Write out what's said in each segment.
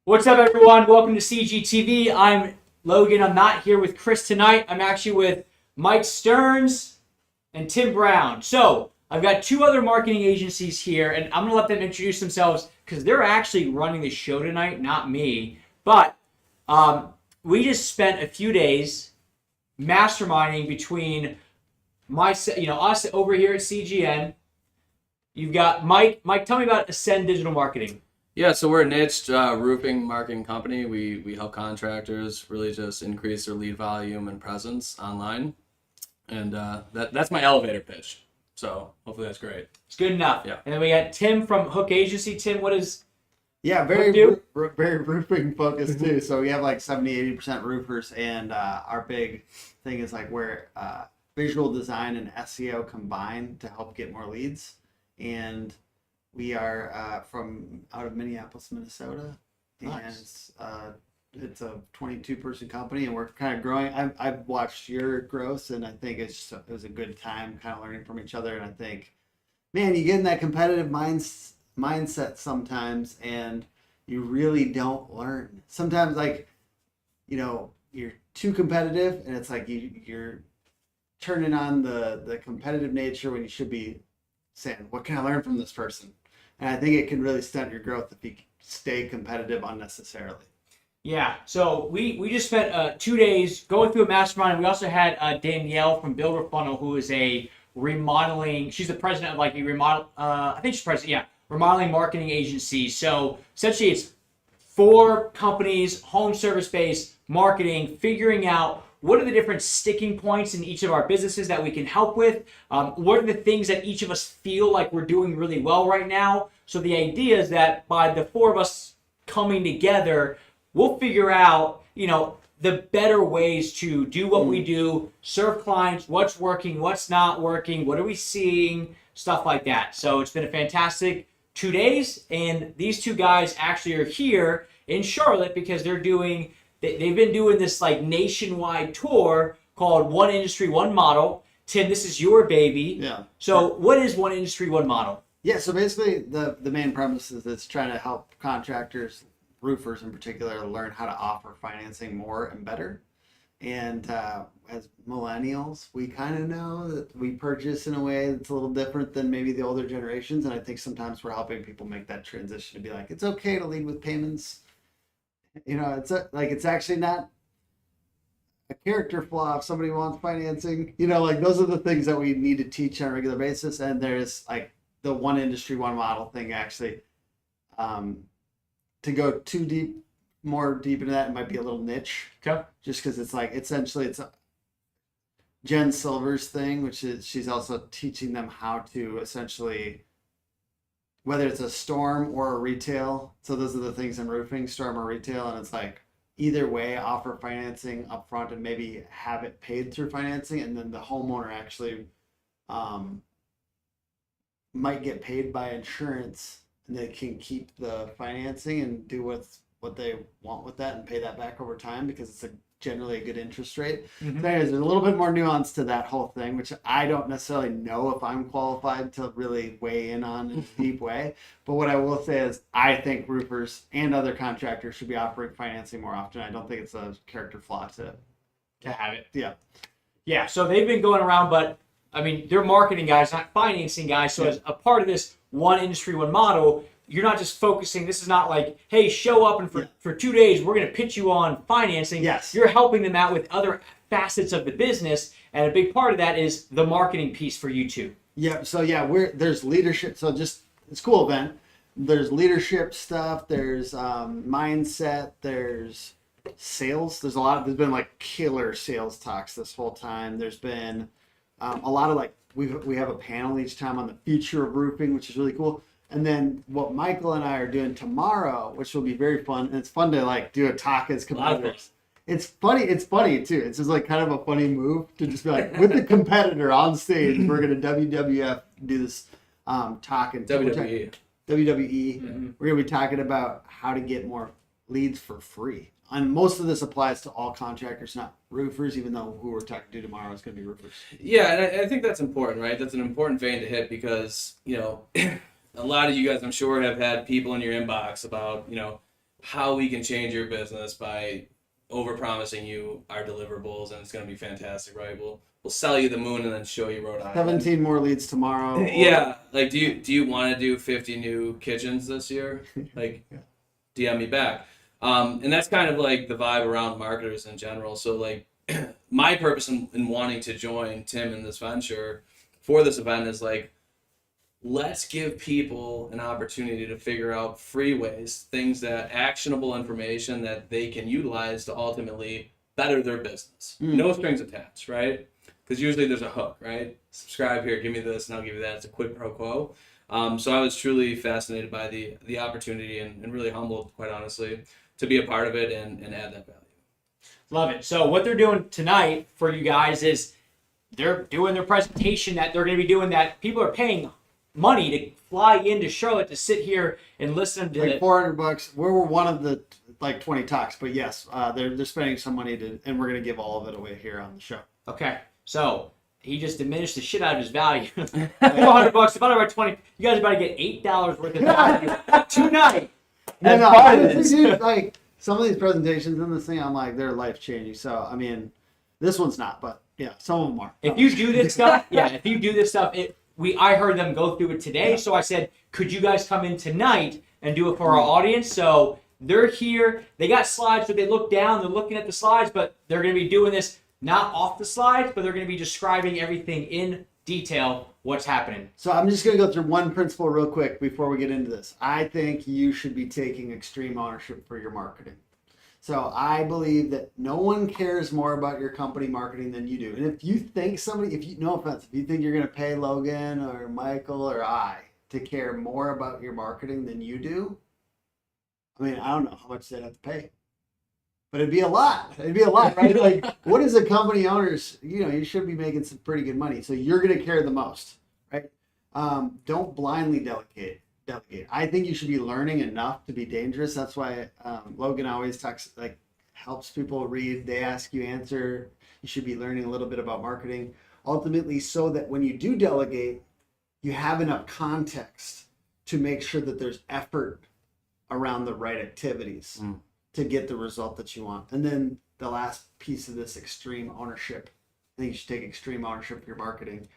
What's up, everyone? Welcome to CGTV. I'm Logan. I'm not here with Chris tonight. I'm actually with Mike Stearns and Tim Brown. So I've got two other marketing agencies here, and I'm going to let them introduce themselves because they're actually running the show tonight, not me. But we just spent a few days masterminding between us over here at CGN. You've got Mike. Mike, tell me about Ascend Digital Marketing. Yeah, so we're a niche roofing marketing company. We help contractors really just increase their lead volume and presence online. And that's my elevator pitch. So hopefully that's great. It's good enough. Yeah. And then we got Tim from Hook Agency. Tim, what is... Yeah, very roofing focused too. So we have like 70-80% roofers, and our big thing is like where visual design and SEO combine to help get more leads. And we are from out of Minneapolis, Minnesota, Nice. and it's a 22-person company, and we're kind of growing. I've watched your growth, and I think it was a good time kind of learning from each other. And I think, man, you get in that competitive mindset sometimes, and you really don't learn. Sometimes, like, you're too competitive, and it's like you're turning on the competitive nature when you should be saying, what can I learn from this person? And I think it can really stunt your growth if you stay competitive unnecessarily. Yeah, so we just spent 2 days going through a mastermind. And we also had Danielle from Builder Funnel, who is a remodeling, she's the president of like a remodeling marketing agency. So essentially it's 4 companies, home service based marketing, figuring out what are the different sticking points in each of our businesses that we can help with? What are the things that each of us feel like we're doing really well right now? So the idea is that by the 4 of us coming together, we'll figure out, the better ways to do what we do, serve clients, what's working, what's not working, what are we seeing, stuff like that. So it's been a fantastic 2 days, and these 2 guys actually are here in Charlotte because they've been doing this like nationwide tour called One Industry, One Model. Tim, this is your baby. Yeah. So what is One Industry, One Model? Yeah, so basically the main premise is it's trying to help contractors, roofers in particular, learn how to offer financing more and better. And as millennials, we kind of know that we purchase in a way that's a little different than maybe the older generations. And I think sometimes we're helping people make that transition to be like, it's okay to lead with payments. It's actually not a character flaw if somebody wants financing. Those are the things that we need to teach on a regular basis. And there's like the One Industry, One Model thing actually. To go more deep into that, it might be a little niche. Okay. Just because it's like essentially it's Jen Silver's thing, which is she's also teaching them how to essentially, whether it's a storm or a retail. So those are the things in roofing, storm or retail. And it's like either way, offer financing upfront and maybe have it paid through financing. And then the homeowner actually might get paid by insurance, and they can keep the financing and do what they want with that and pay that back over time because it's generally a good interest rate. Mm-hmm. So anyways, there's a little bit more nuance to that whole thing, which I don't necessarily know if I'm qualified to really weigh in on in a deep way. But what I will say is I think roofers and other contractors should be offering financing more often. I don't think it's a character flaw to have it. Yeah. Yeah, so they've been going around, but I mean, they're marketing guys, not financing guys. So as a part of this One Industry, One Model, you're not just focusing. This is not like, hey, show up and for 2 days, we're going to pitch you on financing. Yes. You're helping them out with other facets of the business. And a big part of that is the marketing piece for you too. Yeah. So there's leadership. So it's a cool event. There's leadership stuff. There's mindset. There's sales. There's been like killer sales talks this whole time. There's been a lot of like, we have a panel each time on the future of roofing, which is really cool. And then what Michael and I are doing tomorrow, which will be very fun. And it's fun to like do a talk as competitors. It's funny too. It's just like kind of a funny move to just be like with the competitor on stage. We're gonna WWF do this talk and WWE. WWE. We're gonna be talking about how to get more leads for free. And most of this applies to all contractors, not roofers, even though who we're talking to tomorrow is going to be roofers. Yeah, and I think that's important, right? That's an important vein to hit because, a lot of you guys, I'm sure, have had people in your inbox about, how we can change your business by over-promising you our deliverables, and it's going to be fantastic, right? We'll sell you the moon and then show you Rhode Island. 17 more leads tomorrow. Yeah, like do you want to do 50 new kitchens this year? Like, DM me back. And that's kind of like the vibe around marketers in general. So like my purpose in wanting to join Tim in this venture for this event is like, let's give people an opportunity to figure out free ways, things that actionable information that they can utilize to ultimately better their business. No strings attached, right? Because usually there's a hook, right? Subscribe here, give me this, and I'll give you that. It's a quid pro quo. So I was truly fascinated by the opportunity and really humbled, quite honestly, to be a part of it and add that value. Love it. So what they're doing tonight for you guys is they're doing their presentation that they're going to be doing that people are paying money to fly into Charlotte to sit here and listen to like $400. We're one of the like 20 talks, but yes, they're spending some money and we're going to give all of it away here on the show. Okay. So he just diminished the shit out of his value. $400. If I were 20, you guys are about to get $8 worth of value tonight. No, part of this. dude, like some of these presentations in this thing, I'm like, they're life changing. So I mean, this one's not, but yeah, some of them are. If you do this stuff, I heard them go through it today, so I said, could you guys come in tonight and do it for our audience? So they're here, they got slides, so they look down, they're looking at the slides, but they're going to be doing this not off the slides, but they're going to be describing everything in detail, what's happening. So I'm just going to go through one principle real quick before we get into this. I think you should be taking extreme ownership for your marketing. So I believe that no one cares more about your company marketing than you do. And if you think no offense, if you think you're going to pay Logan or Michael or I to care more about your marketing than you do, I mean, I don't know how much they'd have to pay. But it'd be a lot. Right? Like, what is a company owner's, you should be making some pretty good money. So you're going to care the most, right? Don't blindly delegate. I think you should be learning enough to be dangerous. That's why Logan always helps people read. They ask you, answer. You should be learning a little bit about marketing. Ultimately, so that when you do delegate, you have enough context to make sure that there's effort around the right activities to get the result that you want. And then the last piece of this extreme ownership, I think you should take extreme ownership of your marketing,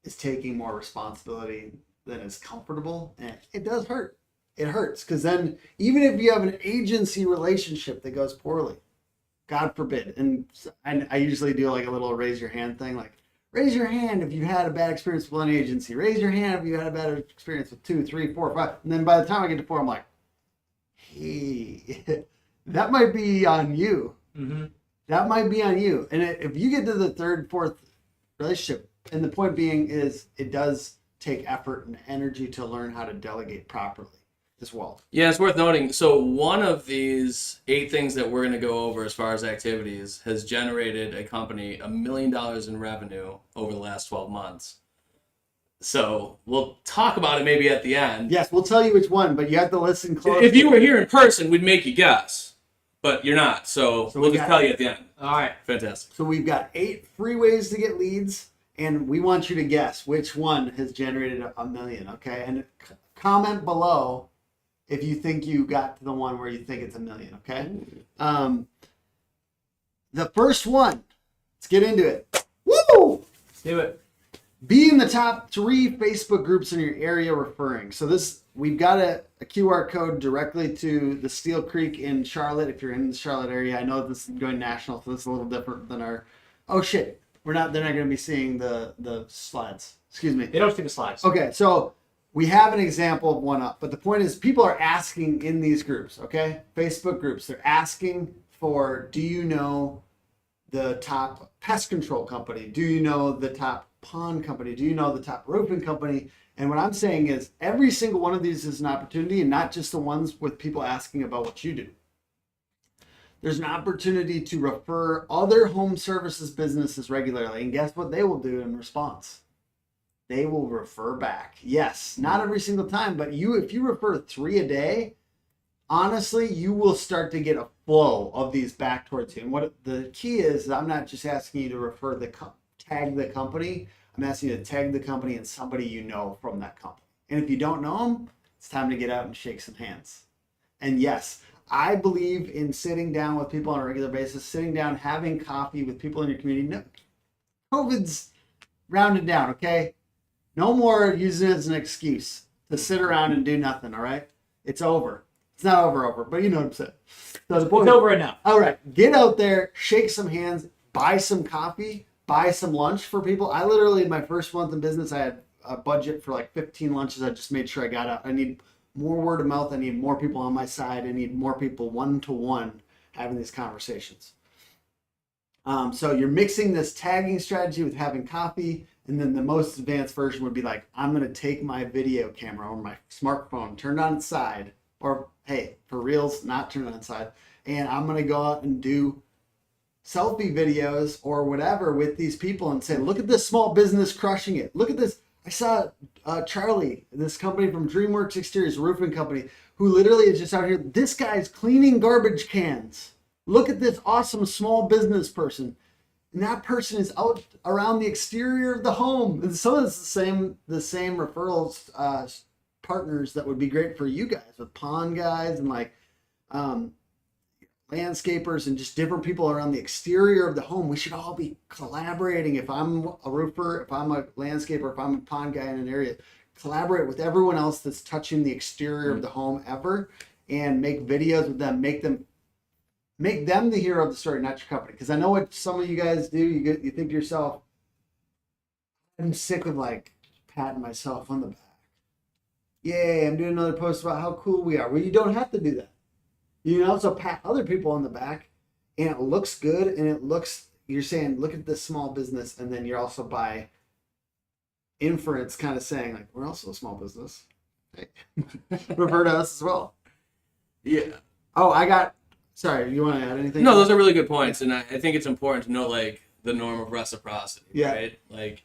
is taking more responsibility than is comfortable. And it does hurt. It hurts, because then even if you have an agency relationship that goes poorly, God forbid, and I usually do like a little raise your hand thing, like raise your hand if you had a bad experience with one agency, raise your hand if you had a bad experience with 2, 3, 4, 5, and then by the time I get to 4, I'm like, hey, that might be on you. Mm-hmm. That might be on you. And if you get to the 3rd, 4th relationship, and the point being is it does take effort and energy to learn how to delegate properly as well. Yeah, it's worth noting. So one of these 8 things that we're going to go over as far as activities has generated a company $1 million in revenue over the last 12 months. So we'll talk about it maybe at the end. Yes, we'll tell you which one, but you have to listen closely. If you were here in person, we'd make you guess, but you're not. So we'll just tell you at the end. All right. Fantastic. So we've got 8 free ways to get leads, and we want you to guess which one has generated $1 million, okay? And comment below if you think you got to the one where you think it's $1 million, okay? The first one, let's get into it. Woo! Let's do it. Be in the top 3 Facebook groups in your area referring. So we've got a QR code directly to the Steel Creek in Charlotte. If you're in the Charlotte area, I know this is going national, so this is a little different than our. Oh shit, they're not going to be seeing the slides. Excuse me. They don't see the slides. Okay, so we have an example of one up, but the point is people are asking in these groups. Okay, Facebook groups. They're asking for, do you know the top pest control company? Do you know the top pond company? Do you know the top roofing company? And what I'm saying is every single one of these is an opportunity, and not just the ones with people asking about what you do. There's an opportunity to refer other home services businesses regularly, and guess what they will do in response? They will refer back. Yes, not every single time, but if you refer 3 a day, honestly, you will start to get a flow of these back towards you. And what the key is I'm not just asking you to refer tag the company. I'm asking you to tag the company and somebody you know from that company. And if you don't know them, it's time to get out and shake some hands. And yes, I believe in sitting down with people on a regular basis, sitting down, having coffee with people in your community. No, COVID's rounded down, okay? No more using it as an excuse to sit around and do nothing, all right? It's over. It's not over, but you know what I'm saying. So the point It's over enough. all right, get out there, shake some hands, buy some coffee, buy some lunch for people. I literally, my first month in business, I had a budget for like 15 lunches. I just made sure I got out. I need more word of mouth. I need more people on my side. I need more people one-to-one having these conversations. So you're mixing this tagging strategy with having coffee, and then the most advanced version would be like, I'm going to take my video camera or my smartphone, turn it on its side, or hey, for reals, not turn it on its side, and I'm going to go out and do selfie videos or whatever with these people and say, look at this small business crushing it. Look at this. I saw Charlie, this company from DreamWorks Exteriors, roofing company, who literally is just out here. This guy's cleaning garbage cans. Look at this awesome small business person. And that person is out around the exterior of the home. And some of it's the same referrals partners that would be great for you guys with pond guys and like landscapers and just different people around the exterior of the home. We should all be collaborating. If I'm a roofer, if I'm a landscaper, if I'm a pond guy in an area, collaborate with everyone else that's touching the exterior of the home ever and make videos with them, make them the hero of the story, not your company. Because I know what some of you guys do. You think to yourself, I'm sick of like patting myself on the back. Yay, I'm doing another post about how cool we are. Well, you don't have to do that. You can also pat other people on the back, and it looks good, and it looks, you're saying, look at this small business, and then you're also by inference kind of saying, like, we're also a small business. Hey. Refer to us as well. Yeah. Oh, sorry, you want to add anything? No, those are really good points, and I think it's important to know like the norm of reciprocity, Yeah. right? Like,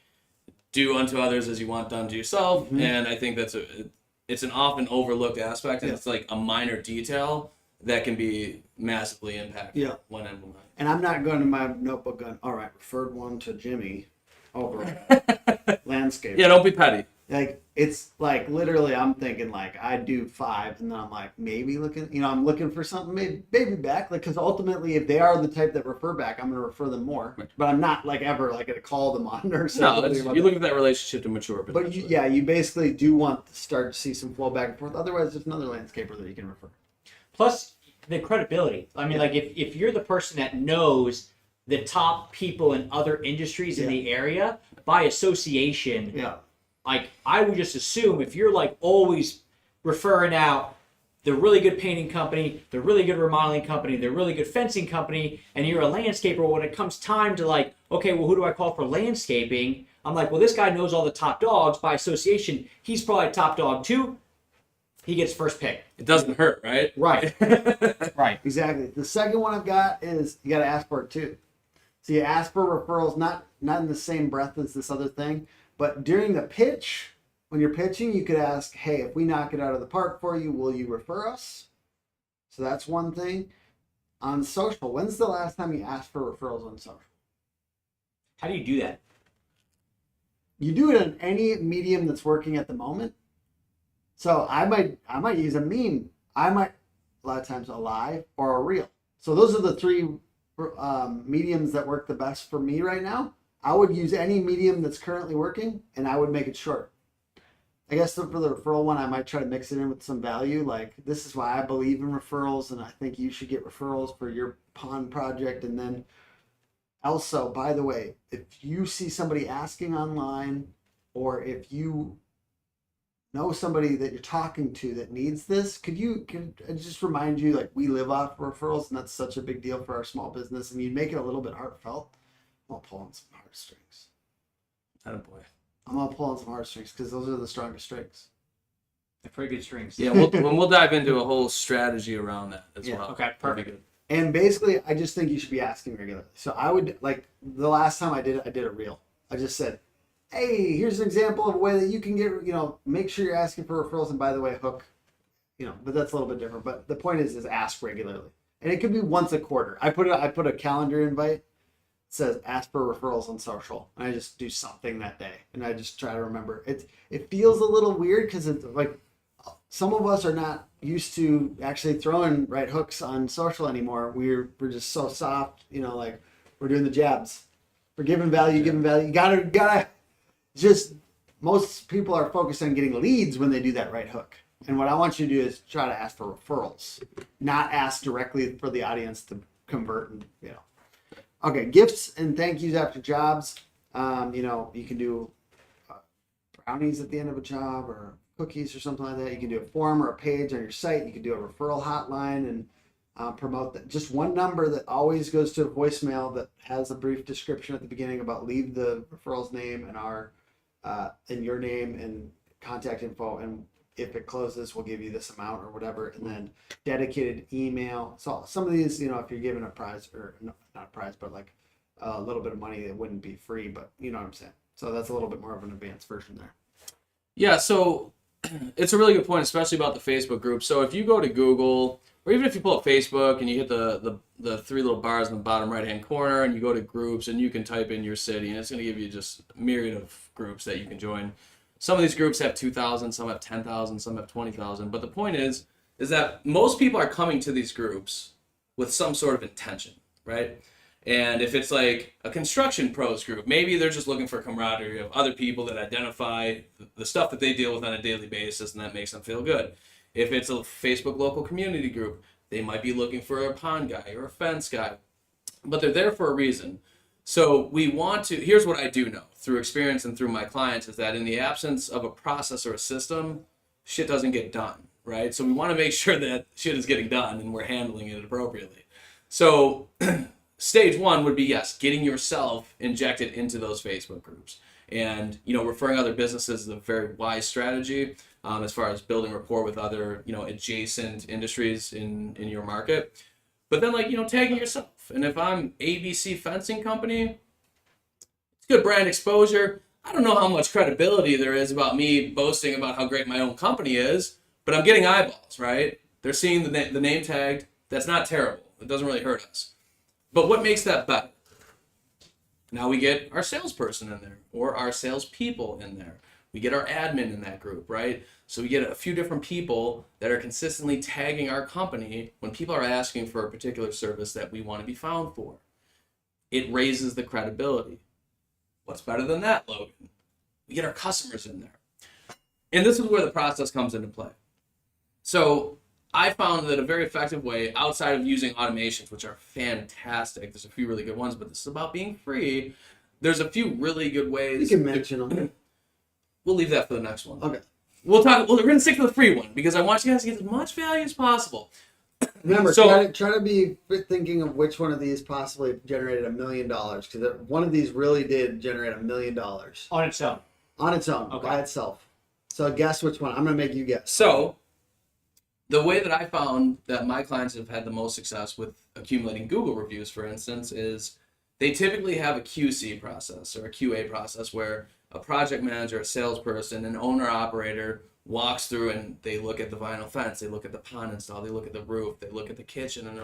do unto others as you want done to yourself, Mm-hmm. and I think it's an often overlooked aspect, and Yeah. it's like a minor detail that can be massively impactful Yeah. when implemented. And I'm not going to my notebook going, all right, referred one to Jimmy over landscape. Yeah, don't be petty. Like, it's like literally I'm thinking like I do 5 and then I'm like maybe looking, I'm looking for something maybe back, like, because ultimately if they are the type that refer back, I'm going to refer them more. Right. But I'm not like ever like going to call them on or No, something. you look at that relationship to mature. But you basically do want to start to see some flow back and forth. Otherwise, there's another landscaper that you can refer. Plus the credibility. I mean, like if you're the person that knows the top people in other industries in the area by association, like I would just assume if you're like always referring out the really good painting company, the really good remodeling company, the really good fencing company, and you're a landscaper, when it comes time to like, okay, well, who do I call for landscaping? I'm like, well, this guy knows all the top dogs by association. He's probably top dog too. He gets first pick. It doesn't hurt, right? Right. Right. Exactly. The second one I've got is you got to ask for it too. So you ask for referrals, not in the same breath as this other thing, but during the pitch, when you're pitching, you could ask, hey, if we knock it out of the park for you, will you refer us? So that's one thing. On social, when's the last time you asked for referrals on social? How do you do that? You do it on any medium that's working at the moment. So I might use a meme. I might, a lot of times, a live or a reel. So those are the 3 mediums that work the best for me right now. I would use any medium that's currently working, and I would make it short. I guess for the referral one, I might try to mix it in with some value. Like, this is why I believe in referrals, and I think you should get referrals for your pond project. And then also, by the way, if you see somebody asking online, or if you know somebody that you're talking to that needs this, could I just remind you, like, we live off referrals, and that's such a big deal for our small business, and you make it a little bit heartfelt. I'm gonna pull on some heartstrings. Attaboy. I'm gonna pull on some heartstrings because those are the strongest strings. They're pretty good strings. Yeah, we'll dive into a whole strategy around that as well. Okay, perfect. And basically, I just think you should be asking regularly. So I would, like, the last time I did a reel. I just said, hey, here's an example of a way that you can get, make sure you're asking for referrals. And by the way, hook, but that's a little bit different. But the point is ask regularly. And it could be once a quarter. I put a calendar invite. It says ask for referrals on social. And I just do something that day. And I just try to remember. It feels a little weird because it's like some of us are not used to actually throwing right hooks on social anymore. We're just so soft, like we're doing the jabs. We're giving value, giving value. You gotta just, most people are focused on getting leads when they do that right hook. And what I want you to do is try to ask for referrals, not ask directly for the audience to convert and, Okay, gifts and thank yous after jobs. You can do brownies at the end of a job or cookies or something like that. You can do a form or a page on your site. You can do a referral hotline and promote that. Just one number that always goes to a voicemail that has a brief description at the beginning about leave the referral's name and your name and contact info. And if it closes, we'll give you this amount or whatever. And then dedicated email. So some of these, if you're given a prize or not a prize, but like a little bit of money, it wouldn't be free, but you know what I'm saying? So that's a little bit more of an advanced version there. Yeah, so it's a really good point, especially about the Facebook group. So if you go to Google, or even if you pull up Facebook and you hit the three little bars in the bottom right-hand corner and you go to groups and you can type in your city and it's going to give you just a myriad of groups that you can join. Some of these groups have 2,000, some have 10,000, some have 20,000. But the point is that most people are coming to these groups with some sort of intention, right? And if it's like a construction pros group, maybe they're just looking for camaraderie of other people that identify the stuff that they deal with on a daily basis and that makes them feel good. If it's a Facebook local community group, they might be looking for a pond guy or a fence guy, but they're there for a reason. So here's what I do know through experience and through my clients is that in the absence of a process or a system, shit doesn't get done, right? So we want to make sure that shit is getting done and we're handling it appropriately. So stage one would be, yes, getting yourself injected into those Facebook groups. And, referring other businesses is a very wise strategy as far as building rapport with other, adjacent industries in your market. But then, tagging yourself. And if I'm ABC Fencing Company, it's good brand exposure. I don't know how much credibility there is about me boasting about how great my own company is, but I'm getting eyeballs, right? They're seeing the name tagged. That's not terrible. It doesn't really hurt us. But what makes that better? Now we get our salesperson in there or our salespeople in there. We get our admin in that group, right? So we get a few different people that are consistently tagging our company when people are asking for a particular service that we want to be found for. It raises the credibility. What's better than that, Logan? We get our customers in there. And this is where the process comes into play. So I found that a very effective way outside of using automations, which are fantastic, there's a few really good ones, but this is about being free. There's a few really good ways. You can mention them. We'll leave that for the next one. Okay. We're going to stick to the free one because I want you guys to get as much value as possible. Remember, try to be thinking of which one of these possibly generated $1 million because one of these really did generate $1 million On its own. On its own, Okay. by itself. So guess which one. I'm going to make you guess. So the way that I found that my clients have had the most success with accumulating Google reviews, for instance, is they typically have a QC process or a QA process where a project manager, a salesperson, an owner-operator walks through and they look at the vinyl fence, they look at the pond install, they look at the roof, they look at the kitchen, and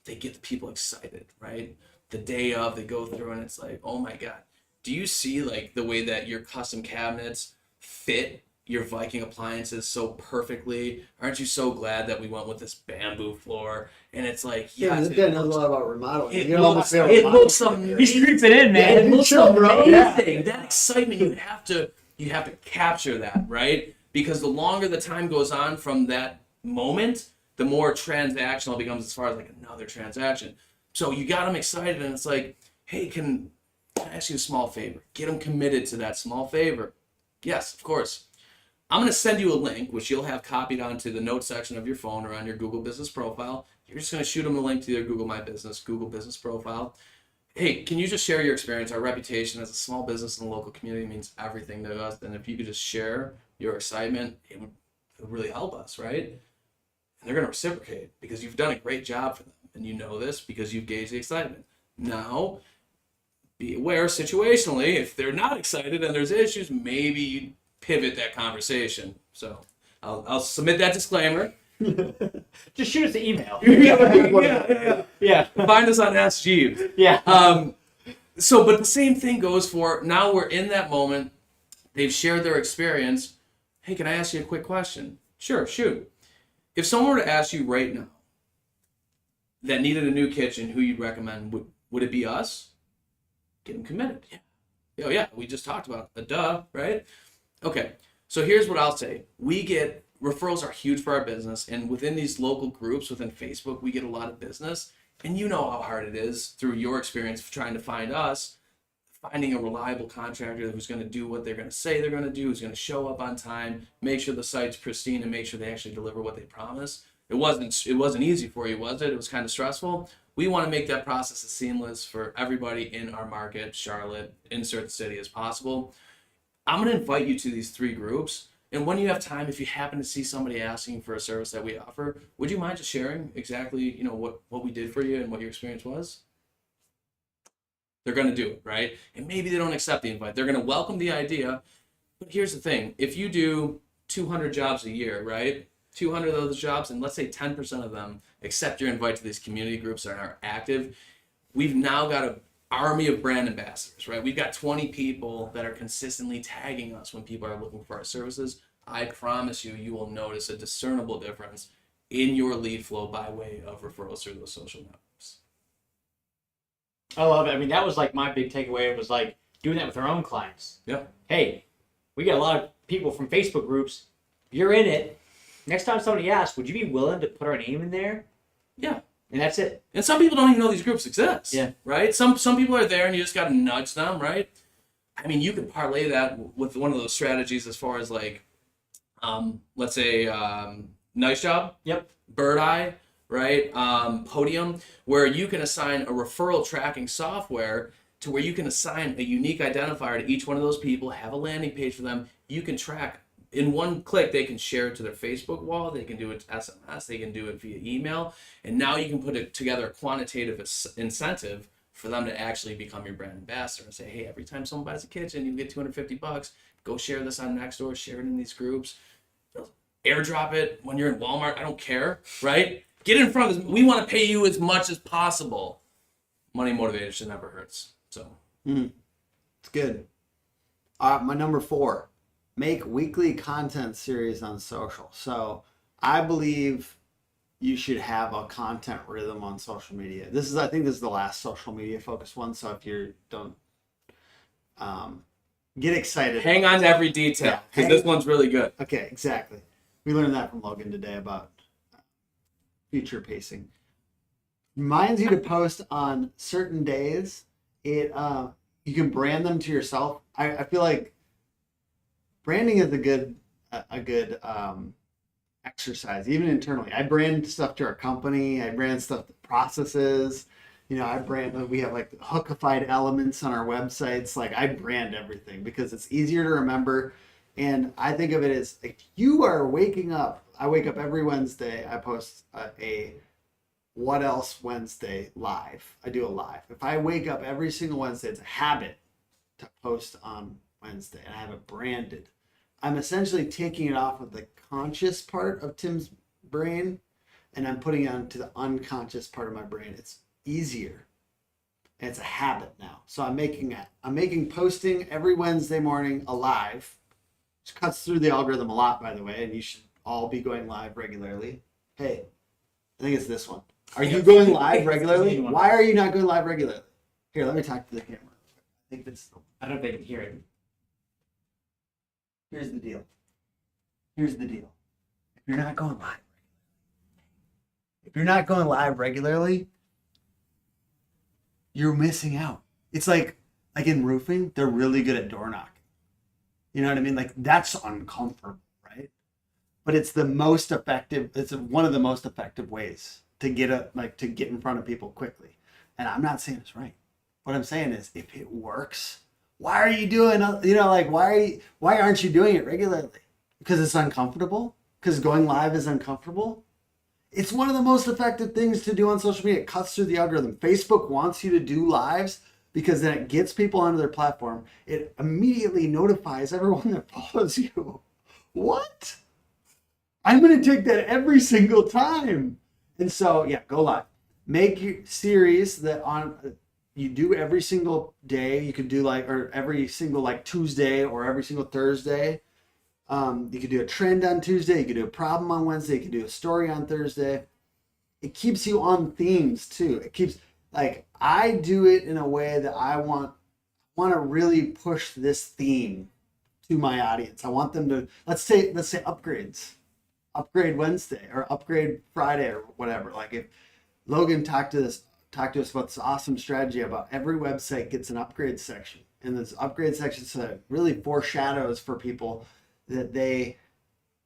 they get the people excited, right? The day of, they go through and it's like, oh my God, do you see the way that your custom cabinets fit your Viking appliances so perfectly? Aren't you so glad that we went with this bamboo floor? And it's like, yeah, this guy knows a lot about remodeling. It looks amazing. He's creeping in, man. Yeah, It looks chill, bro. amazing. Yeah. That excitement, you have to capture that, right? Because the longer the time goes on from that moment, the more transactional it becomes as far as another transaction. So you got them excited and it's like, hey, can I ask you a small favor? Get them committed to that small favor. Yes, of course. I'm going to send you a link, which you'll have copied onto the notes section of your phone or on your Google Business profile. You're just going to shoot them a link to their Google My Business, Google Business profile. Hey, can you just share your experience? Our reputation as a small business in the local community means everything to us. And if you could just share your excitement, it would really help us, right? And they're going to reciprocate because you've done a great job for them. And you know this because you've gauged the excitement. Now, be aware situationally, if they're not excited and there's issues, maybe you pivot that conversation. So I'll submit that disclaimer. Just shoot us an email. Yeah. Find us on Ask Jeeves. Yeah. But the same thing goes for now we're in that moment. They've shared their experience. Hey, can I ask you a quick question? Sure, shoot. If someone were to ask you right now that needed a new kitchen, who you'd recommend, would it be us? Get them committed. Yeah. Oh, yeah, we just talked about it. Duh, right? Okay, so here's what I'll say. Referrals are huge for our business, and within these local groups within Facebook, we get a lot of business. And you know how hard it is through your experience of trying to find us, finding a reliable contractor who's going to do what they're going to say they're going to do, who's going to show up on time, make sure the site's pristine, and make sure they actually deliver what they promise. It wasn't easy for you, was it? It was kind of stressful. We want to make that process as seamless for everybody in our market, Charlotte, insert the city as possible. I'm going to invite you to these 3 groups. And when you have time, if you happen to see somebody asking for a service that we offer, would you mind just sharing exactly, what we did for you and what your experience was? They're going to do it, right? And maybe they don't accept the invite. They're going to welcome the idea. But here's the thing. If you do 200 jobs a year, right? 200 of those jobs, and let's say 10% of them accept your invite to these community groups that are active, we've now got an army of brand ambassadors, right? We've got 20 people that are consistently tagging us when people are looking for our services. I promise you will notice a discernible difference in your lead flow by way of referrals through those social networks. I love it. I mean, that was like my big takeaway. It was like doing that with our own clients. Yeah. Hey, we got a lot of people from Facebook groups. You're in it. Next time somebody asks, would you be willing to put our name in there? Yeah. And that's it. And some people don't even know these groups exist. Yeah. Right? Some people are there and you just got to nudge them, right? I mean, you could parlay that with one of those strategies as far as like, let's say, Nice Job. Yep. Bird Eye, right? Podium, where you can assign a referral tracking software to where you can assign a unique identifier to each one of those people, have a landing page for them. You can track in one click. They can share it to their Facebook wall. They can do it to SMS. They can do it via email. And now you can put it together a quantitative incentive for them to actually become your brand ambassador and say, hey, every time someone buys a kitchen, you get $250. Go share this on Nextdoor, share it in these groups. Airdrop it when you're in Walmart. I don't care, right? Get in front of this. We want to pay you as much as possible. Money motivation never hurts. So It's good. My number 4, make weekly content series on social. So I believe you should have a content rhythm on social media. I think this is the last social media focused one. So if you don't get excited, hang on to every detail because this one's really good. Okay, exactly. We learned that from Logan today about future pacing. Reminds you to post on certain days. You can brand them to yourself. I feel like branding is a good exercise, even internally. I brand stuff to our company. I brand stuff to processes. We have like hookified elements on our websites. Like I brand everything because it's easier to remember. And I think of it as like you are waking up. I wake up every Wednesday. I post a What Else Wednesday live. I do a live. If I wake up every single Wednesday, it's a habit to post on Wednesday, and I have it branded. I'm essentially taking it off of the conscious part of Tim's brain, and I'm putting it onto the unconscious part of my brain. It's easier, and it's a habit now. So I'm making posting every Wednesday morning alive. Which cuts through the algorithm a lot, by the way, and you should all be going live regularly. Hey, I think it's this one. Are you going live regularly? Why are you not going live regularly? Here, let me talk to the camera. I think that's. I don't know if they can hear it. Here's the deal. If you're not going live regularly, you're missing out. It's like in roofing, they're really good at door knocking. You know what I mean? Like that's uncomfortable, right? But it's the most effective. It's one of the most effective ways to get in front of people quickly. And I'm not saying it's right. What I'm saying is, if it works, why are you doing? Why aren't you doing it regularly? Because it's uncomfortable. Because going live is uncomfortable. It's one of the most effective things to do on social media. It cuts through the algorithm. Facebook wants you to do lives because then it gets people onto their platform. It immediately notifies everyone that follows you. What? I'm going to take that every single time. And so, yeah, go live. Make your series that you do every single day. You could do or every single Tuesday or every single Thursday. You could do a trend on Tuesday. You could do a problem on Wednesday. You could do a story on Thursday. It keeps you on themes too. It keeps like I do it in a way that I want to really push this theme to my audience. I want them to let's say upgrades, upgrade Wednesday or upgrade Friday or whatever. Like if Logan talked to us about this awesome strategy about every website gets an upgrade section, and this upgrade section really foreshadows for people that they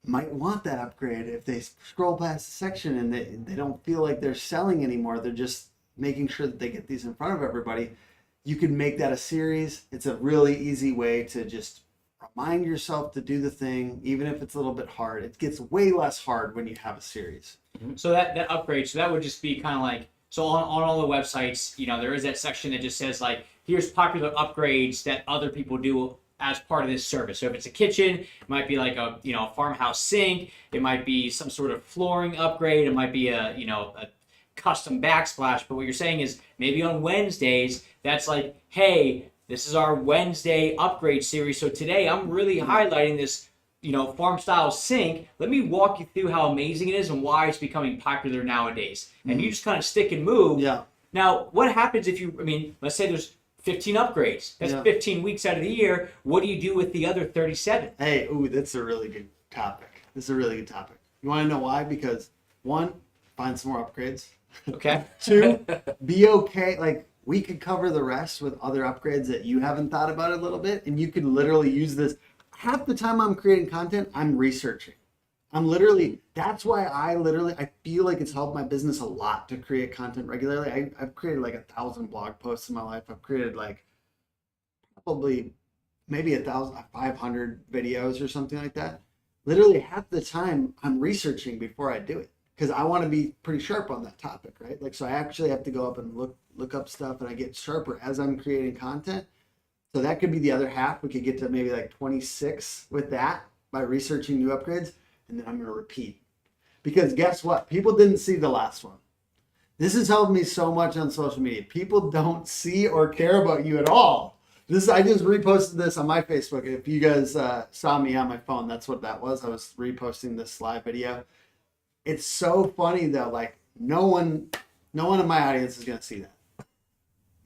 might want that upgrade if they scroll past the section and they don't feel like they're selling anymore. They're just making sure that they get these in front of everybody. You can make that a series. It's a really easy way to just remind yourself to do the thing, even if it's a little bit hard. It gets way less hard when you have a series. So that upgrade, so that would just be kind of like, so on all the websites, there is that section that just says like, here's popular upgrades that other people do as part of this service. So if it's a kitchen, it might be like a farmhouse sink. It might be some sort of flooring upgrade. It might be a custom backsplash. But what you're saying is maybe on Wednesdays, that's like, hey, this is our Wednesday upgrade series. So today I'm really highlighting this, farm style sink. Let me walk you through how amazing it is and why it's becoming popular nowadays. And you just kind of stick and move. Yeah. Now, what happens if let's say there's 15 upgrades. That's 15 weeks out of the year. What do you do with the other 37? Hey, that's a really good topic. This is a really good topic. You want to know why? Because one, find some more upgrades. Okay. Two, be okay. Like we could cover the rest with other upgrades that you haven't thought about a little bit, and you could literally use this. Half the time I'm creating content, I'm researching. That's why I feel like it's helped my business a lot to create content regularly. I've created like 1,000 blog posts in my life. I've created like probably maybe 500 videos or something like that. Literally half the time I'm researching before I do it because I want to be pretty sharp on that topic, right? Like, so I actually have to go up and look up stuff, and I get sharper as I'm creating content. So that could be the other half. We could get to maybe like 26 with that by researching new upgrades. And then I'm going to repeat. Because guess what? People didn't see the last one. This has helped me so much on social media. People don't see or care about you at all. I just reposted this on my Facebook. If you guys saw me on my phone, that's what that was. I was reposting this live video. It's so funny though. Like no one in my audience is going to see that.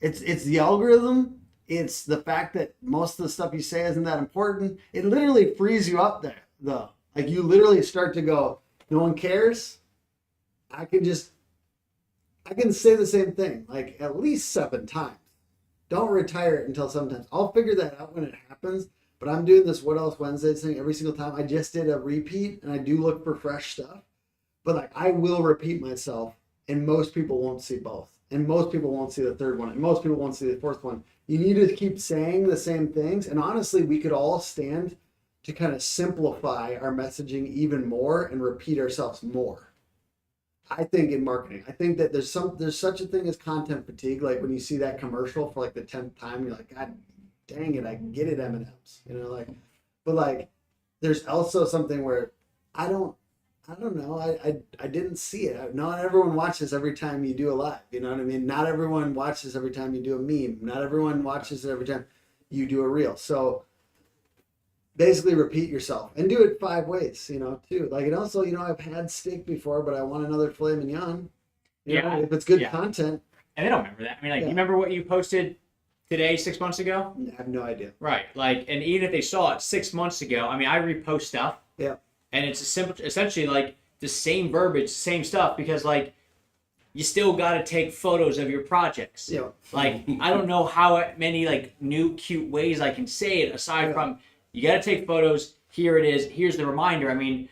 It's the algorithm. It's the fact that most of the stuff you say isn't that important. It literally frees you up there though. Like you literally start to go, no one cares. I can say the same thing like at least 7 times. Don't retire it until sometimes. I'll figure that out when it happens. But I'm doing this What Else Wednesday thing every single time. I just did a repeat and I do look for fresh stuff. But like I will repeat myself, and most people won't see both. And most people won't see the third one. And most people won't see the fourth one. You need to keep saying the same things. And honestly, we could all stand to kind of simplify our messaging even more and repeat ourselves more. I think in marketing, I think that there's such a thing as content fatigue. Like when you see that commercial for like the 10th time, you're like, God dang it, I get it, M&Ms. But like there's also something where I don't know. I didn't see it. Not everyone watches every time you do a live. You know what I mean? Not everyone watches every time you do a meme. Not everyone watches it every time you do a reel. So basically repeat yourself and do it 5 ways, too. Like, and also, I've had steak before, but I want another filet mignon. You know, if it's good content. And they don't remember that. You remember what you posted today 6 months ago? I have no idea. Right. Like, and even if they saw it 6 months ago, I repost stuff. Yeah. And it's essentially like the same verbiage, same stuff, because like you still got to take photos of your projects. Yeah. Like, I don't know how many like new cute ways I can say it aside from you got to take photos. Here it is. Here's the reminder. And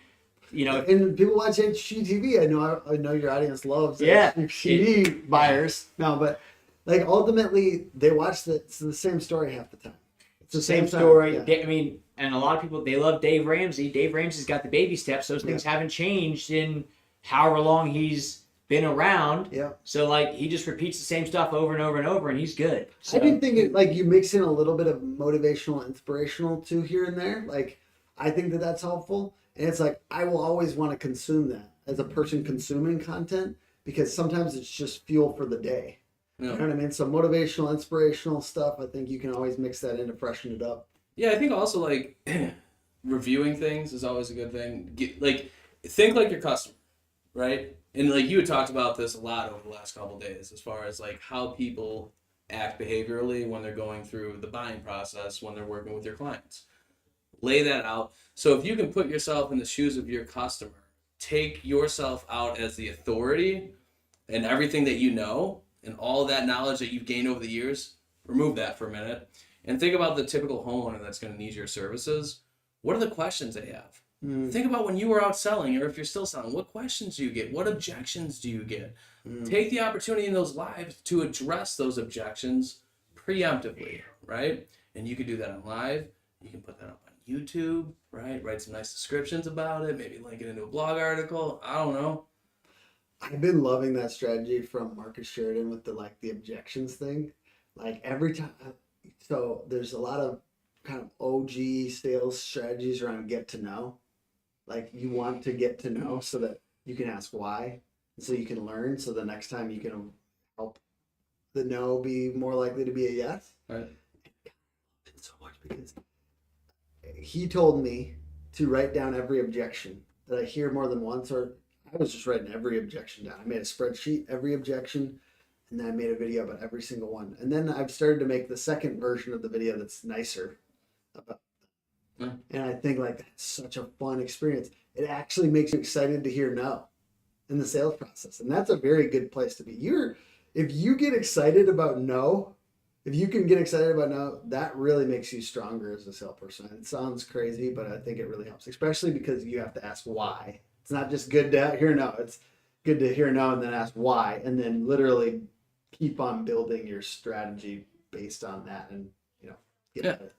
people watch HGTV. I know your audience loves HGTV buyers. No, but like ultimately they watch it's the same story half the time. It's the same story. Yeah. And a lot of people, they love Dave Ramsey. Dave Ramsey's got the baby steps. Those things haven't changed in however long he's been around. Yeah. So like he just repeats the same stuff over and over and over, and he's good. So. I do think like you mix in a little bit of motivational, inspirational too here and there. Like I think that's helpful, and it's like I will always want to consume that as a person consuming content because sometimes it's just fuel for the day. Yeah. You know what I mean? So motivational, inspirational stuff. I think you can always mix that in to freshen it up. Yeah, I think also like reviewing things is always a good thing. Think like your customer, right? And like you had talked about this a lot over the last couple of days, as far as like how people act behaviorally when they're going through the buying process, when they're working with your clients. Lay that out. So if you can put yourself in the shoes of your customer, take yourself out as the authority and everything that you know and all that knowledge that you've gained over the years, remove that for a minute and think about the typical homeowner that's going to need your services. What are the questions they have? Think about when you were out selling, or if you're still selling, what questions do you get? What objections do you get? Take the opportunity in those lives to address those objections preemptively, right? And you can do that on live. You can put that up on YouTube, right? Write some nice descriptions about it. Maybe link it into a blog article. I don't know. I've been loving that strategy from Marcus Sheridan with the objections thing. Like every time, so there's a lot of kind of OG sales strategies around get to know. Like you want to get to know so that you can ask why, and so you can learn. So the next time you can help the no be more likely to be a yes. Right. So much because he told me to write down every objection that I hear more than once, or I was just writing every objection down. I made a spreadsheet, every objection, and then I made a video about every single one. And then I've started to make the second version of the video that's nicer about them. And I think like that's such a fun experience. It actually makes you excited to hear no in the sales process. And that's a very good place to be. If you get excited about no, if you can get excited about no, that really makes you stronger as a salesperson. It sounds crazy, but I think it really helps, especially because you have to ask why. It's not just good to hear no. It's good to hear no and then ask why, and then literally keep on building your strategy based on that. And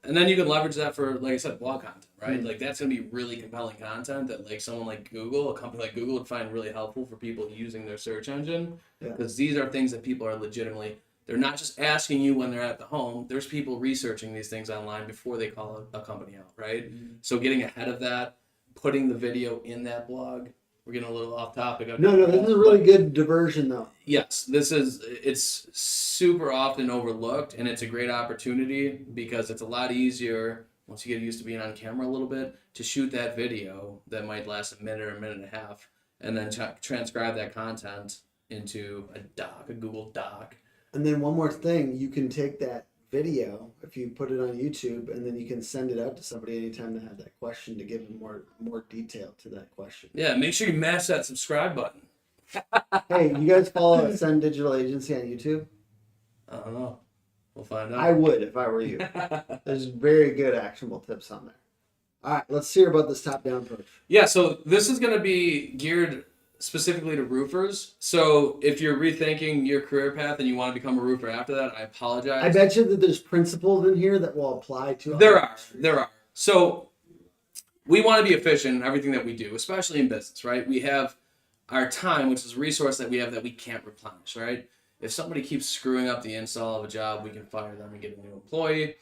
and then you can leverage that for, like I said, blog content, right? Like that's going to be really compelling content that like someone like Google, a company like Google would find really helpful for people using their search engine, because these are things that people are legitimately, they're not just asking you when they're at the home. There's people researching these things online before they call a company out, right? So getting ahead of that, putting the video in that blog. We're getting a little off topic. No, this is a really good diversion though. Yes, it's super often overlooked, and it's a great opportunity because it's a lot easier once you get used to being on camera a little bit to shoot that video that might last a minute or a minute and a half, and then transcribe that content into a Google Doc. And then one more thing, you can take that video if you put it on YouTube, and then you can send it out to somebody anytime they have that question to give them more detail to that question. Yeah, make sure you mash that subscribe button. Hey, you guys follow Send Digital Agency on YouTube? I don't know. We'll find out. I would if I were you. There's very good actionable tips on there. All right, let's hear about this top-down approach. Yeah, so this is going to be geared specifically to roofers. So if you're rethinking your career path and you want to become a roofer after that, I apologize. I bet you that there's principles in here that will apply to There are. So we want to be efficient in everything that we do, especially in business, right? We have our time, which is a resource that we have that we can't replenish, right? If somebody keeps screwing up the install of a job, we can fire them and get a new employee.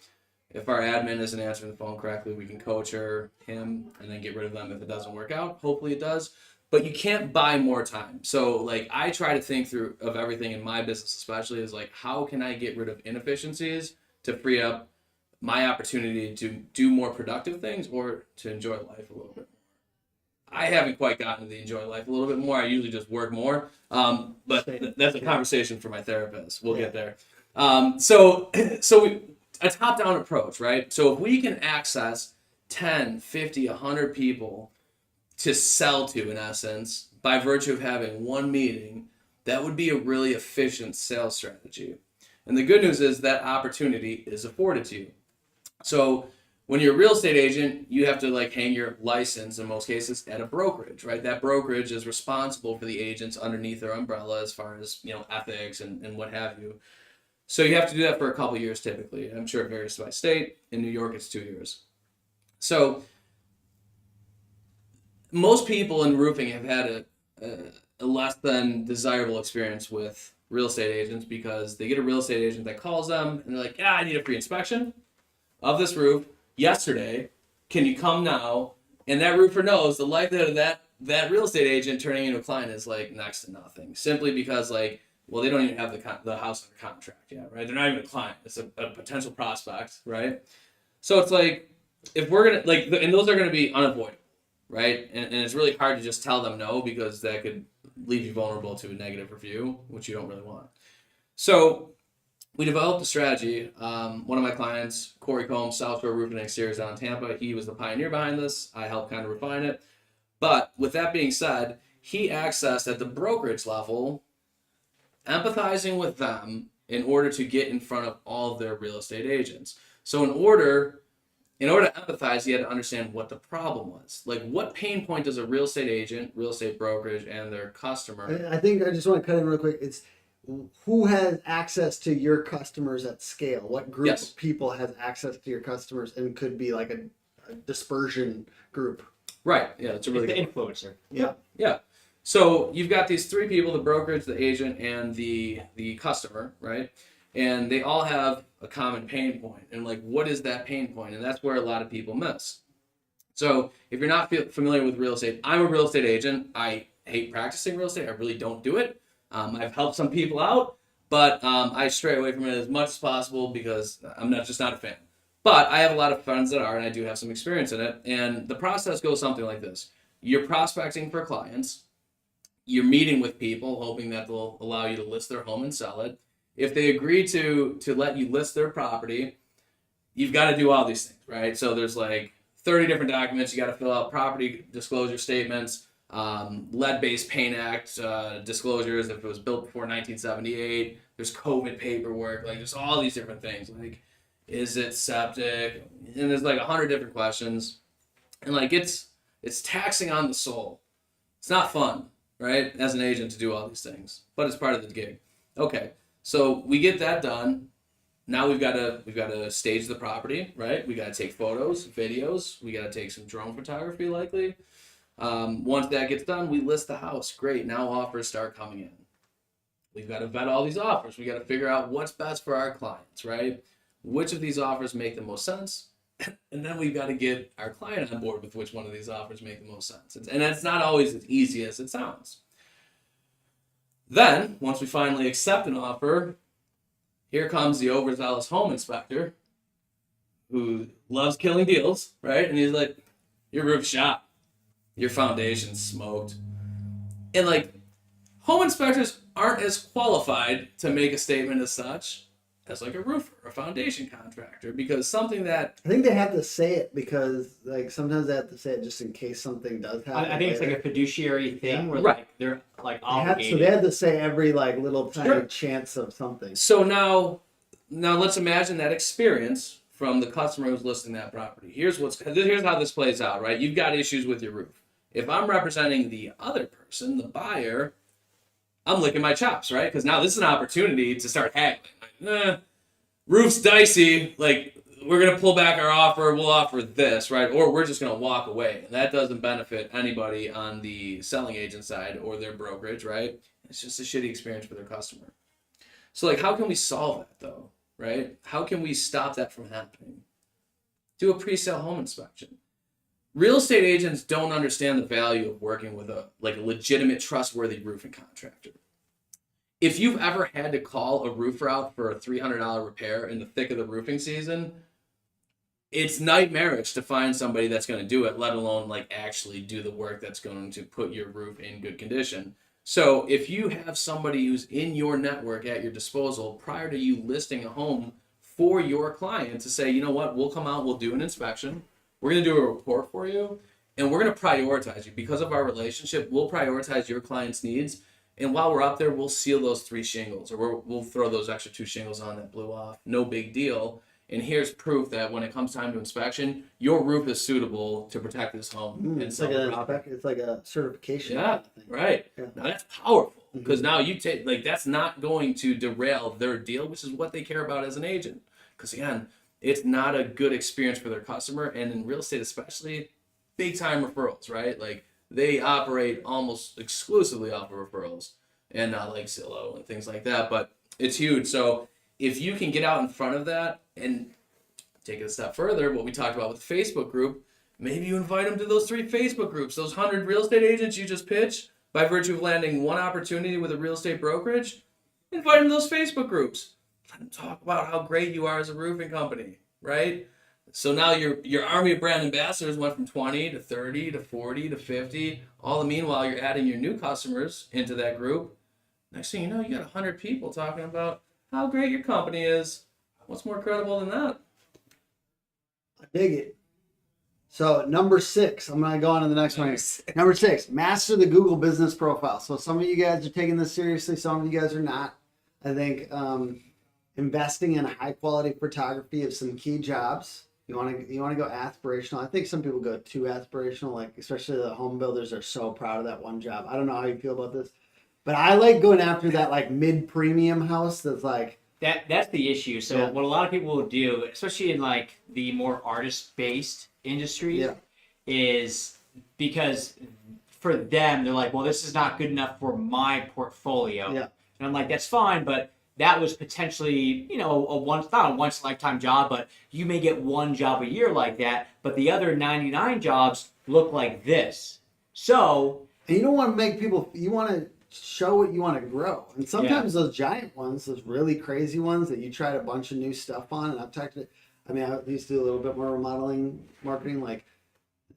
If our admin isn't answering the phone correctly, we can coach him, and then get rid of them if it doesn't work out. Hopefully it does. But you can't buy more time. So like I try to think through of everything in my business, especially is like, how can I get rid of inefficiencies to free up my opportunity to do more productive things or to enjoy life a little bit more. I haven't quite gotten to the enjoy life a little bit more. I usually just work more. But that's a conversation for my therapist. We'll get there. So a top-down approach, right? So if we can access 10, 50, 100 people to sell to, in essence, by virtue of having one meeting, that would be a really efficient sales strategy. And the good news is that opportunity is afforded to you. So when you're a real estate agent, you have to like hang your license in most cases at a brokerage, right? That brokerage is responsible for the agents underneath their umbrella as far as, ethics and what have you. So you have to do that for a couple of years typically. I'm sure it varies by state. In New York, it's 2 years. So most people in roofing have had a less than desirable experience with real estate agents because they get a real estate agent that calls them and they're like, I need a free inspection of this roof yesterday. Can you come now? And that roofer knows the likelihood of that real estate agent turning into a client is like next to nothing, simply because they don't even have the house under contract yet, right? They're not even a client. It's a potential prospect, right? So it's like, if we're gonna and those are gonna be unavoidable, right? And it's really hard to just tell them no, because that could leave you vulnerable to a negative review, which you don't really want. So we developed a strategy. One of my clients, Corey Combs, South Shore Roofing and Exteriors down in Tampa, he was the pioneer behind this. I helped kind of refine it. But with that being said, he accessed at the brokerage level, empathizing with them in order to get in front of all of their real estate agents. So in order to empathize, he had to understand what the problem was. Like, what pain point does a real estate agent, real estate brokerage, and their customer... I think I just want to cut in real quick. It's who has access to your customers at scale? What group of people has access to your customers and could be like a dispersion group? Right. Yeah, it's a really the good influencer. Yeah. Yeah. So you've got these three people: the brokerage, the agent, and the customer, right? And they all have a common pain point. And like, what is that pain point? And that's where a lot of people miss. So if you're not familiar with real estate, I'm a real estate agent. I hate practicing real estate. I really don't do it. I've helped some people out, but I stray away from it as much as possible because I'm just not a fan. But I have a lot of friends that are, and I do have some experience in it. And the process goes something like this. You're prospecting for clients. You're meeting with people, hoping that they'll allow you to list their home and sell it. If they agree to let you list their property, you've got to do all these things, right? So there's like 30 different documents. You got to fill out property disclosure statements, lead-based paint act disclosures if it was built before 1978. There's COVID paperwork. Like, there's all these different things. Like, is it septic? And there's like 100 different questions. And like, it's taxing on the soul. It's not fun, right, as an agent to do all these things, but it's part of the gig. Okay, so we get that done. Now we've got to stage the property, right? We got to take photos, videos. We got to take some drone photography, likely. Once that gets done, we list the house. Great. Now offers start coming in. We've got to vet all these offers. We got to figure out what's best for our clients, right? Which of these offers make the most sense? And then we've got to get our client on board with which one of these offers make the most sense. And that's not always as easy as it sounds. Then, once we finally accept an offer, here comes the overzealous home inspector who loves killing deals, right? And he's like, your roof's shot. Your foundation's smoked. And like, home inspectors aren't as qualified to make a statement as such as like a roofer, a foundation contractor, because something that... I think they have to say it because like sometimes they have to say it just in case something does happen. I think it's like a fiduciary thing where Right. like they're like obligated. So they had to say every like little tiny chance of something. So now let's imagine that experience from the customer who's listing that property. Here's how this plays out, right? You've got issues with your roof. If I'm representing the other person, the buyer, I'm licking my chops, right? Because now this is an opportunity to start haggling. Like, roof's dicey. Like, we're going to pull back our offer. We'll offer this, right? Or we're just going to walk away. And that doesn't benefit anybody on the selling agent side or their brokerage, right? It's just a shitty experience for their customer. So, like, how can we solve that, though, right? How can we stop that from happening? Do a pre-sale home inspection. Real estate agents don't understand the value of working with a legitimate, trustworthy roofing contractor. If you've ever had to call a roofer out for a $300 repair in the thick of the roofing season, it's nightmarish to find somebody that's going to do it, let alone like actually do the work that's going to put your roof in good condition. So if you have somebody who's in your network at your disposal prior to you listing a home for your client to say, you know what, we'll come out, we'll do an inspection, we're going to do a report for you, and we're going to prioritize you. Because of our relationship, we'll prioritize your client's needs. And while we're up there, we'll seal those 3 shingles, or we'll throw those extra 2 shingles on that blew off. No big deal. And here's proof that when it comes time to inspection, your roof is suitable to protect this home. It's like a certification. Yeah, right. Yeah. Now that's powerful because now you take that's not going to derail their deal, which is what they care about as an agent. Because again, it's not a good experience for their customer, and in real estate especially, big time referrals, right? Like, they operate almost exclusively off of referrals and not like Zillow and things like that, but it's huge. So if you can get out in front of that and take it a step further, what we talked about with the Facebook group, maybe you invite them to those 3 Facebook groups, those 100 real estate agents you just pitched by virtue of landing one opportunity with a real estate brokerage, invite them to those Facebook groups. Let them talk about how great you are as a roofing company, right? So now your army of brand ambassadors went from 20 to 30 to 40 to 50. All the meanwhile, you're adding your new customers into that group. Next thing you know, you got 100 people talking about how great your company is. What's more credible than that? I dig it. So number 6, I'm gonna go on to the next one. Number 6, master the Google business profile. So some of you guys are taking this seriously, some of you guys are not. I think investing in high quality photography of some key jobs. You want to go aspirational. I think some people go too aspirational, like especially the home builders are so proud of that one job. I don't know how you feel about this, but I like going after that like mid premium house that's like That's the issue. So Yeah. what a lot of people will do, especially in like the more artist based industry, Yeah. is because for them they're like, well, this is not good enough for my portfolio. Yeah. And I'm like, that's fine, but that was potentially, not a once in a lifetime job, but you may get one job a year like that, but the other 99 jobs look like this. So and you don't want to make people. You want to show what you want to grow, and sometimes those giant ones, those really crazy ones that you tried a bunch of new stuff on. And I've talked to. I mean, I used to do a little bit more remodeling marketing, like.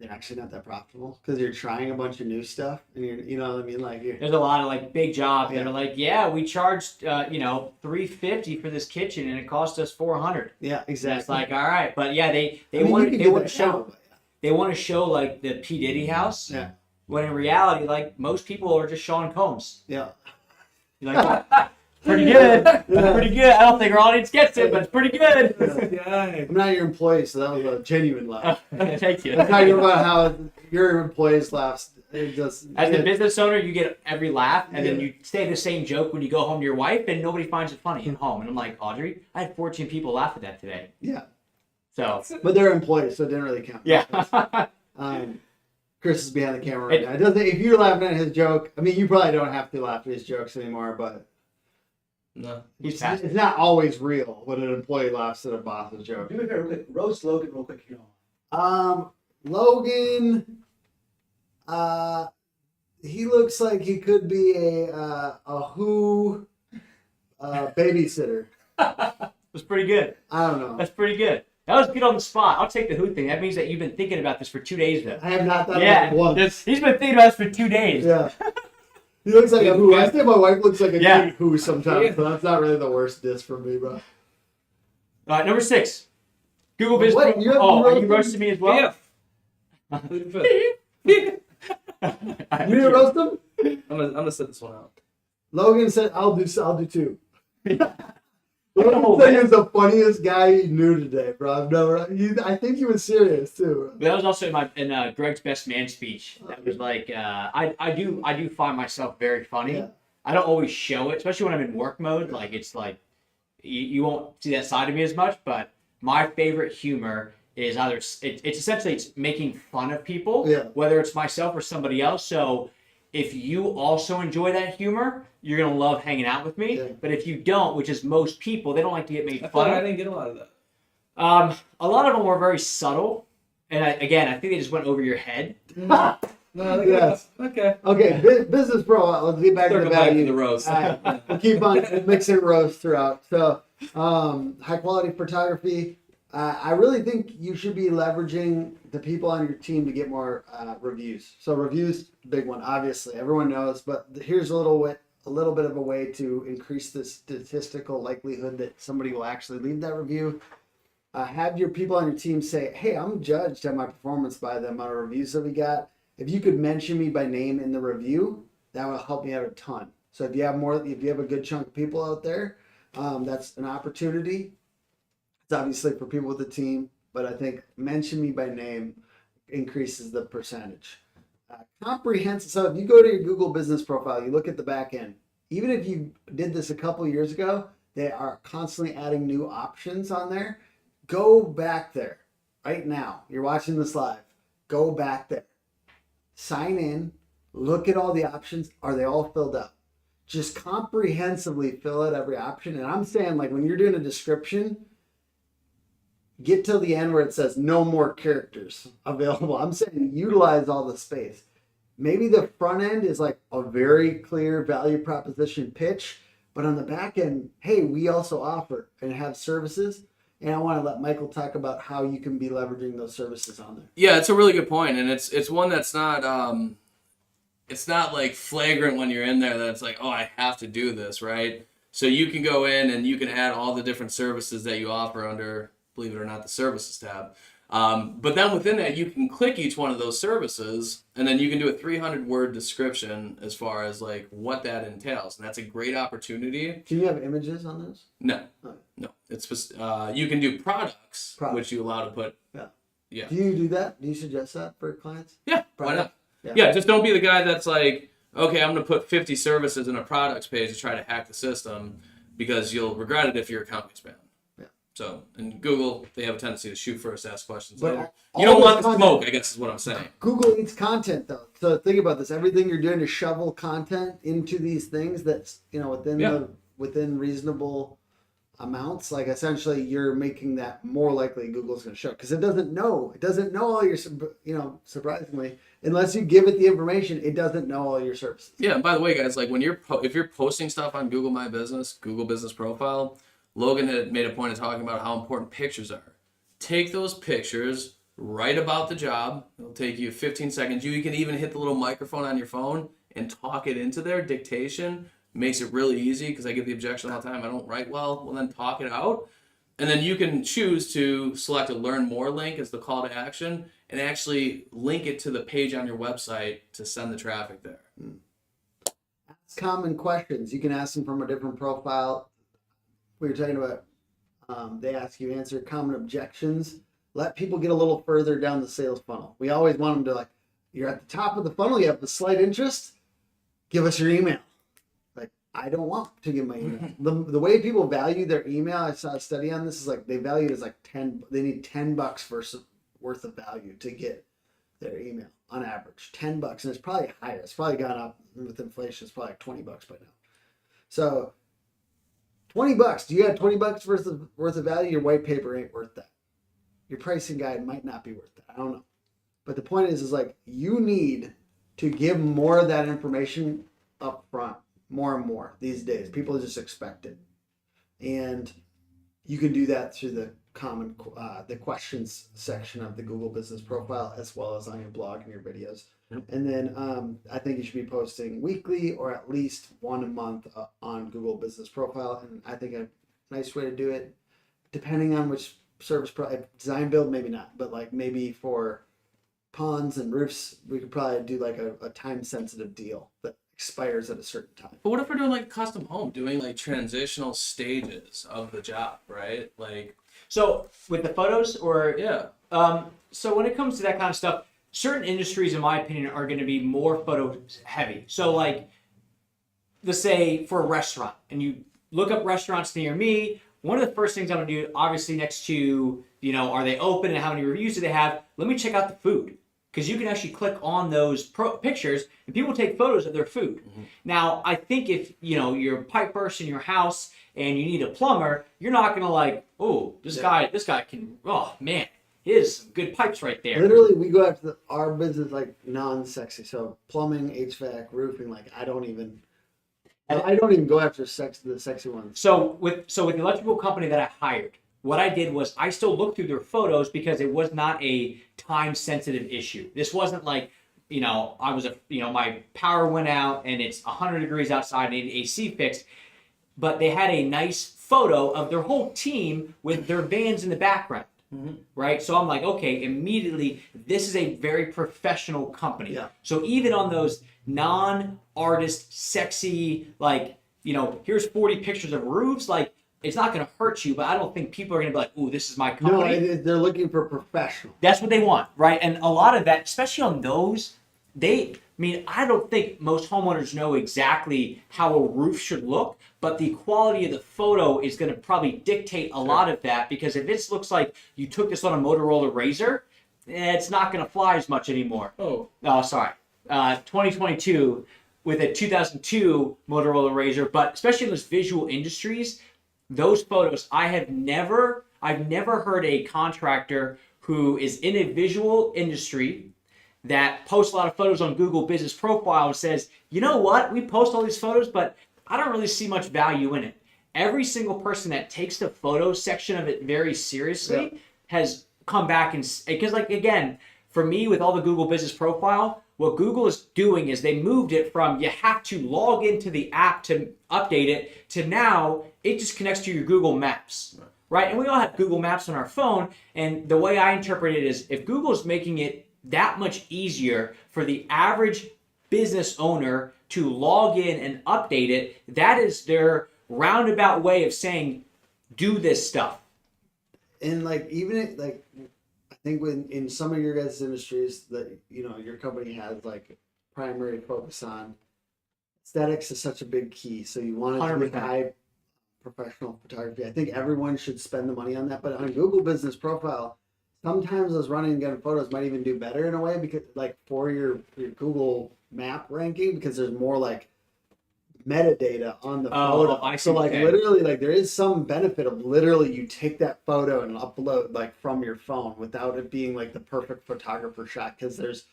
They're actually not that profitable because you're trying a bunch of new stuff, and you know what I mean. Like, there's a lot of like big jobs that Yeah. are like, yeah, we charged $350 for this kitchen and it cost us $400. yeah, And exactly. it's like, all right, but yeah, they I mean, want you can they get want that to show now, but they want to show like the P Diddy house. Yeah, When in reality, like most people are just Sean Combs. yeah. You're like, pretty good. That's Yeah. pretty good. I don't think our audience gets it, but it's pretty good. I'm not your employee, so that was a genuine laugh. Thank you. That's how you're about how your employees laughs. It just As a business owner, you get every laugh, and then Yeah. you say the same joke when you go home to your wife, and nobody finds it funny at home. And I'm like, Audrey, I had 14 people laugh at that today. yeah, So, but they're employees, so it didn't really count. yeah. Chris is behind the camera right now. It doesn't. If you're laughing at his joke, I mean, you probably don't have to laugh at his jokes anymore, but No. He's past it's not always real when an employee laughs at a boss's joke. Do me a favor, real quick. Roast Logan real quick, you know. Logan, he looks like he could be a Who babysitter. It was pretty good. I don't know. That's pretty good. That was good on the spot. I'll take the Who thing. That means that you've been thinking about this for 2 days, though. I have not thought Yeah, about it once. he's been thinking about this for 2 days. Yeah. He looks like a Who. I think my wife looks like a Yeah. good Who sometimes, so that's not really the worst diss for me, bro. All right, number 6. Google Business. What? You have Are you roasted- roasting me as well? Yeah. You didn't roast him? I'm gonna set this one out. Logan said, "I'll do 2." No, Logan said he man. was the funniest guy you knew today, bro. I think he was serious too. That was also in Greg's Best Man speech. That was like I do find myself very funny. Yeah. I don't always show it, especially when I'm in work mode. Like it's like you won't see that side of me as much. But my favorite humor is either it's essentially it's making fun of people, Yeah. whether it's myself or somebody else. So if you also enjoy that humor, you're gonna love hanging out with me. Yeah. But if you don't, which is most people, they don't like to get made I feel fun like I of. didn't get a lot of that. A lot of them were very subtle, and I think they just went over your head. No, Yes. Okay. Okay, business pro. Let's get back to the Circle back to value. the roast. All right, we'll keep on mixing roast throughout. So, high quality photography. I really think you should be leveraging the people on your team to get more reviews. So reviews, big one, obviously everyone knows. But here's a little bit of a way to increase the statistical likelihood that somebody will actually leave that review. Have your people on your team say, "Hey, I'm judged on my performance by the amount of reviews that we got. If you could mention me by name in the review, that will help me out a ton." So if you have a good chunk of people out there, that's an opportunity. It's obviously for people with the team, but I think mention me by name increases the percentage. Comprehensive. So if you go to your Google business profile, you look at the back end. Even if you did this a couple of years ago, they are constantly adding new options on there. Go back there right now. You're watching this live. Go back there. Sign in. Look at all the options. Are they all filled up? Just comprehensively fill out every option. And I'm saying, like, when you're doing a description, get till the end where it says no more characters available. I'm saying utilize all the space. Maybe the front end is like a very clear value proposition pitch, but on the back end, hey, we also offer and have services. And I want to let Michael talk about how you can be leveraging those services on there. Yeah, it's a really good point, and it's one that's not it's not like flagrant when you're in there that it's like, oh, I have to do this, right? So you can go in and you can add all the different services that you offer under, believe it or not, the services tab. But then within that, you can click each one of those services, and then you can do a 300-word description as far as like what that entails, and that's a great opportunity. Do you have images on those? No, Oh. no, it's just you can do products, Products. which you allow to put. Yeah. Yeah. Do you do that? Do you suggest that for clients? Yeah. Why Product? not? Yeah. Yeah, just don't be the guy that's like, okay, I'm going to put 50 services in a products page to try to hack the system, because you'll regret it if your account gets banned. Yeah. So, in Google, they have a tendency to shoot first, ask questions But later. all You don't this want the content- smoke, I guess is what I'm saying. Google eats content though. So think about this. Everything you're doing to shovel content into these things that's, within reasonable amounts, like essentially you're making that more likely Google's going to show, because it doesn't know all your, surprisingly, unless you give it the information, it doesn't know all your services. Yeah, and by the way, guys, like when if you're posting stuff on Google My Business, Google Business Profile, Logan had made a point of talking about how important pictures are. Take those pictures, write about the job. It'll take you 15 seconds. You can even hit the little microphone on your phone and talk it into there. Dictation makes it really easy, because I get the objection all the time, I don't write well. Well, then talk it out. And then you can choose to select a learn more link as the call to action and actually link it to the page on your website to send the traffic there. Ask common questions. You can ask them from a different profile. We were talking about, they ask you answer common objections. Let people get a little further down the sales funnel. We always want them to, like, you're at the top of the funnel, you have the slight interest, give us your email. Like, I don't want to give my email. The way people value their email, I saw a study on this, is like they value it as like they need $10 worth of value to get their email on average. $10, and it's probably higher. It's probably gone up with inflation. It's probably like $20 by now. So $20. Do you have $20 worth of value? Your white paper ain't worth that. Your pricing guide might not be worth that. I don't know. But the point is like you need to give more of that information up front, more and more these days. People just expect it. And you can do that through the the questions section of the Google Business Profile, as well as on your blog and your videos. Yep. And then I think you should be posting weekly or at least one a month on Google Business Profile. And I think a nice way to do it, depending on which service, design build, maybe not, but like maybe for ponds and roofs, we could probably do like a time sensitive deal that expires at a certain time. But what if we're doing like a custom home, doing like transitional stages of the job, right? Like, So with the photos, or yeah. So when it comes to that kind of stuff, certain industries, in my opinion, are going to be more photo heavy. So like, let's say for a restaurant, and you look up restaurants near me. One of the first things I'm going to do, obviously, next to, are they open and how many reviews do they have? Let me check out the food, because you can actually click on those pictures and people take photos of their food. Mm-hmm. Now, I think if you're a pipe burst in your house and you need a plumber, you're not going to like, oh, this guy can, oh man, his good pipes right there. Literally, we go after our business like non-sexy. So plumbing, HVAC, roofing, like I don't even go after the sexy ones. So with the electrical company that I hired, what I did was I still looked through their photos, because it was not a time sensitive issue. This wasn't like, my power went out and it's 100 degrees outside and I need AC fixed. But they had a nice photo of their whole team with their vans in the background. Mm-hmm. Right? So I'm like, okay, immediately, this is a very professional company. Yeah. So even on those non-artist, sexy, like, here's 40 pictures of roofs, like, it's not going to hurt you, but I don't think people are going to be like, ooh, this is my company. No, they're looking for professional. That's what they want, right? And a lot of that, especially on those, I don't think most homeowners know exactly how a roof should look, but the quality of the photo is going to probably dictate a lot of that, because if it looks like you took this on a Motorola Razr, it's not going to fly as much anymore. Oh, sorry. 2022 with a 2002 Motorola Razr, but especially in those visual industries, those photos, I've never heard a contractor who is in a visual industry that posts a lot of photos on Google Business Profile and says, you know what, we post all these photos, but I don't really see much value in it. every single person that takes the photo section of it very seriously has come back and, because like again, for me with all the Google Business Profile, what Google is doing is they moved it from you have to log into the app to update it to now it just connects to your Google Maps. Right? And we all have Google Maps on our phone. And the way I interpret it is if Google's making it that much easier for the average business owner to log in and update it, that is their roundabout way of saying, do this stuff. And like like I think when in some of your guys' industries that your company has like primary focus on aesthetics is such a big key. So you want it to be 100%. high professional photography. I think everyone should spend the money on that. But on Google Business Profile, sometimes those running and gun photos might even do better in a way because like for your Google map ranking because there's more like metadata on the photo. I see. So like Okay. literally like there is some benefit of literally you take that photo and upload like from your phone without it being like the perfect photographer shot because there's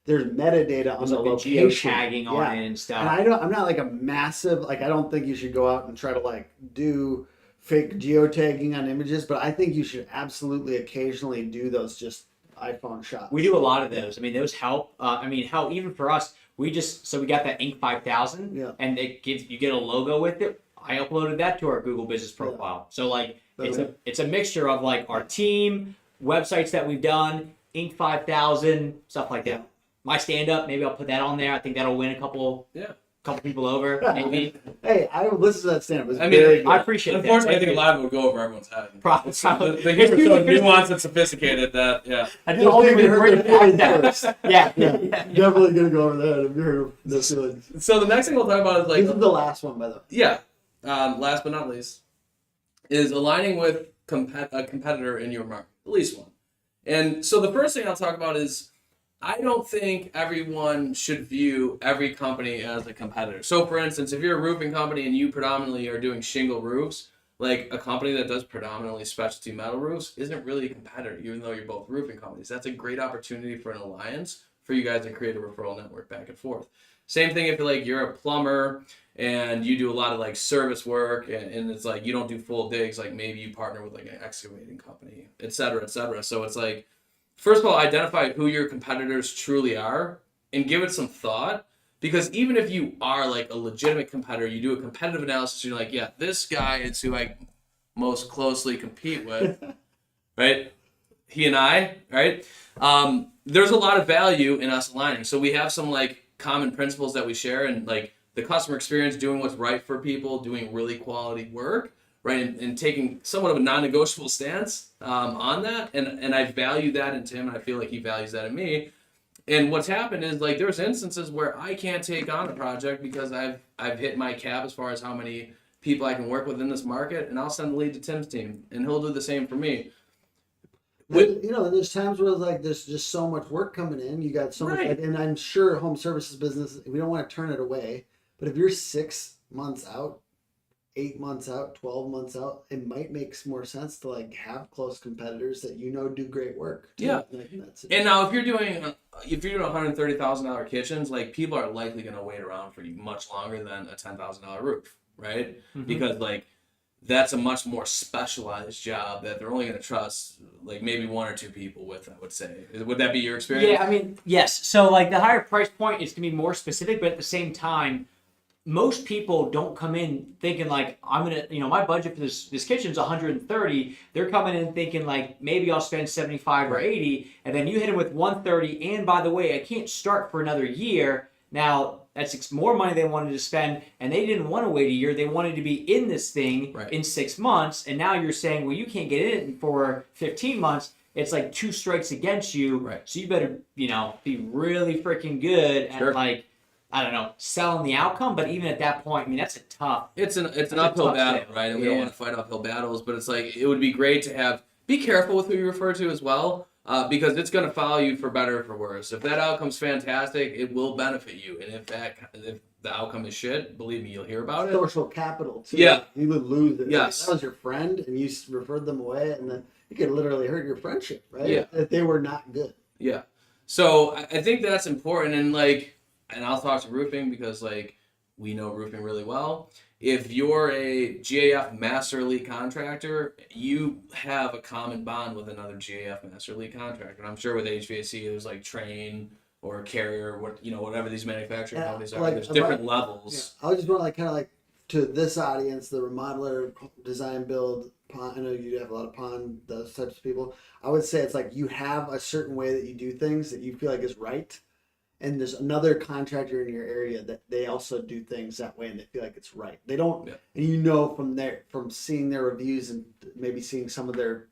metadata on There's the like the location. geotagging on it and stuff. And I'm not like a massive like I don't think you should go out and try to like do fake geotagging on images, but I think you should absolutely occasionally do those just iPhone shots. We do a lot of those. I mean, those help. Hell, even for us, we got that Inc. 5000, Yeah. and you get a logo with it. I uploaded that to our Google Business Profile. So like, it's a mixture of like our team, websites that we've done, Inc. 5000, stuff like that. Yeah. My stand up, maybe I'll put that on there. I think that'll win a couple people over. Maybe. Hey, I would listen to that stand up. It's I mean, very good. I appreciate Unfortunately, I that. think a lot of it would go over everyone's head. Probably. The humor is so nuanced and sophisticated that, I Just did only maybe heard bring the feelings that. first. Yeah. Yeah, definitely gonna go over that. If you heard the feelings. So the next thing we'll talk about is like, This is the last one, by the way. yeah, last but not least, is aligning with a competitor in your market, at least one. And so the first thing I'll talk about is I don't think everyone should view every company as a competitor. So for instance, if you're a roofing company and you predominantly are doing shingle roofs, like a company that does predominantly specialty metal roofs isn't really a competitor, even though you're both roofing companies. That's a great opportunity for an alliance for you guys to create a referral network back and forth. Same thing if you're a plumber and you do a lot of like service work and it's like you don't do full digs, like maybe you partner with like an excavating company, et cetera, et cetera. So it's like, first of all, identify who your competitors truly are and give it some thought. Because even if you are like a legitimate competitor, you do a competitive analysis, you're like, yeah, this guy is who I most closely compete with, right? He and I, right? There's a lot of value in us aligning. So we have some like common principles that we share and like the customer experience, doing what's right for people, doing really quality work, right? And taking somewhat of a non-negotiable stance on that. And I value that in Tim, and I feel like he values that in me. And what's happened is like there's instances where I can't take on a project because I've hit my cap as far as how many people I can work with in this market, and I'll send the lead to Tim's team, and he'll do the same for me. There's times where like there's just so much work coming in. You got so much, Right. and I'm sure home services business. We don't want to turn it away, but if you're 6 months out, 8 months out, 12 months out, it might make more sense to like have close competitors that do great work. too. Yeah. Like, that's it. And now if you're doing $130,000 kitchens, like people are likely going to wait around for you much longer than a $10,000 roof, right? Mhm. Because like that's a much more specialized job that they're only going to trust like maybe one or two people with, I would say. Would that be your experience? Yeah, I mean, yes. So like the higher price point is going to be more specific, but at the same time, most people don't come in thinking like I'm gonna, my budget for this kitchen's 130. They're coming in thinking like maybe I'll spend 75 or 80, and then you hit them with 130. And by the way, I can't start for another year. Now that's more money they wanted to spend, and they didn't want to wait a year. They wanted to be in this thing in 6 months, and now you're saying, well, you can't get in it for 15 months. It's like 2 strikes against you. Right. So you better, be really freaking good at like, I don't know, selling the outcome. But even at that point, I mean, that's a tough. It's an a uphill tough battle, sale. right? And we don't want to fight uphill battles, but it's like it would be great to be careful with who you refer to as well, because it's going to follow you for better or for worse. If that outcome's fantastic, it will benefit you, and if the outcome is shit, believe me, you'll hear about it. Social capital too. Yeah. You would lose it. Yes. If that was your friend and you referred them away, and then it could literally hurt your friendship, right? Yeah. If they were not good. Yeah. So I think that's important, and I'll talk to roofing because like we know roofing really well. if you're a GAF Master Elite contractor, you have a common bond with another GAF Master Elite contractor. And I'm sure with HVAC, there's like Train or Carrier, whatever these manufacturing Yeah, companies are. like, There's if different Yeah, levels. I was just want to like kind of like to this audience, the remodeler, design, build, pond. I know you have a lot of pond, those types of people. I would say it's like you have a certain way that you do things that you feel like is right, and there's another contractor in your area that they also do things that way and they feel like it's right. They don't, Yeah. and you know from seeing their reviews and maybe seeing some of their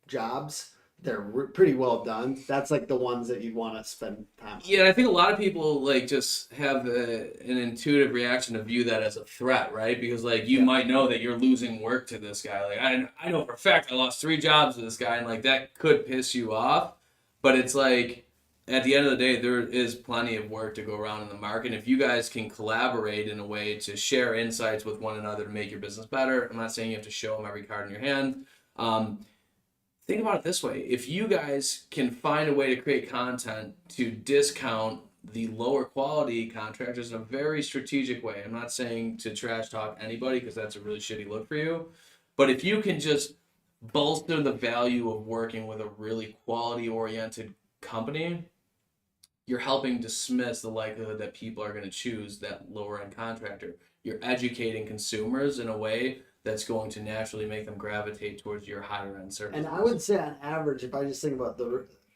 jobs, they're pretty well done. That's like the ones that you'd want to spend time on. Yeah, I think a lot of people like just have an intuitive reaction to view that as a threat, right? Because like you might know that you're losing work to this guy. Like I know for a fact I lost 3 jobs to this guy, and like that could piss you off. But it's like at the end of the day, there is plenty of work to go around in the market. And if you guys can collaborate in a way to share insights with one another to make your business better, I'm not saying you have to show them every card in your hand. Think about it this way. If you guys can find a way to create content to discount the lower quality contractors in a very strategic way, I'm not saying to trash talk anybody because that's a really shitty look for you, but if you can just bolster the value of working with a really quality oriented company, you're helping dismiss the likelihood that people are going to choose that lower end contractor. You're educating consumers in a way that's going to naturally make them gravitate towards your higher end services. And I would say on average, if I just think about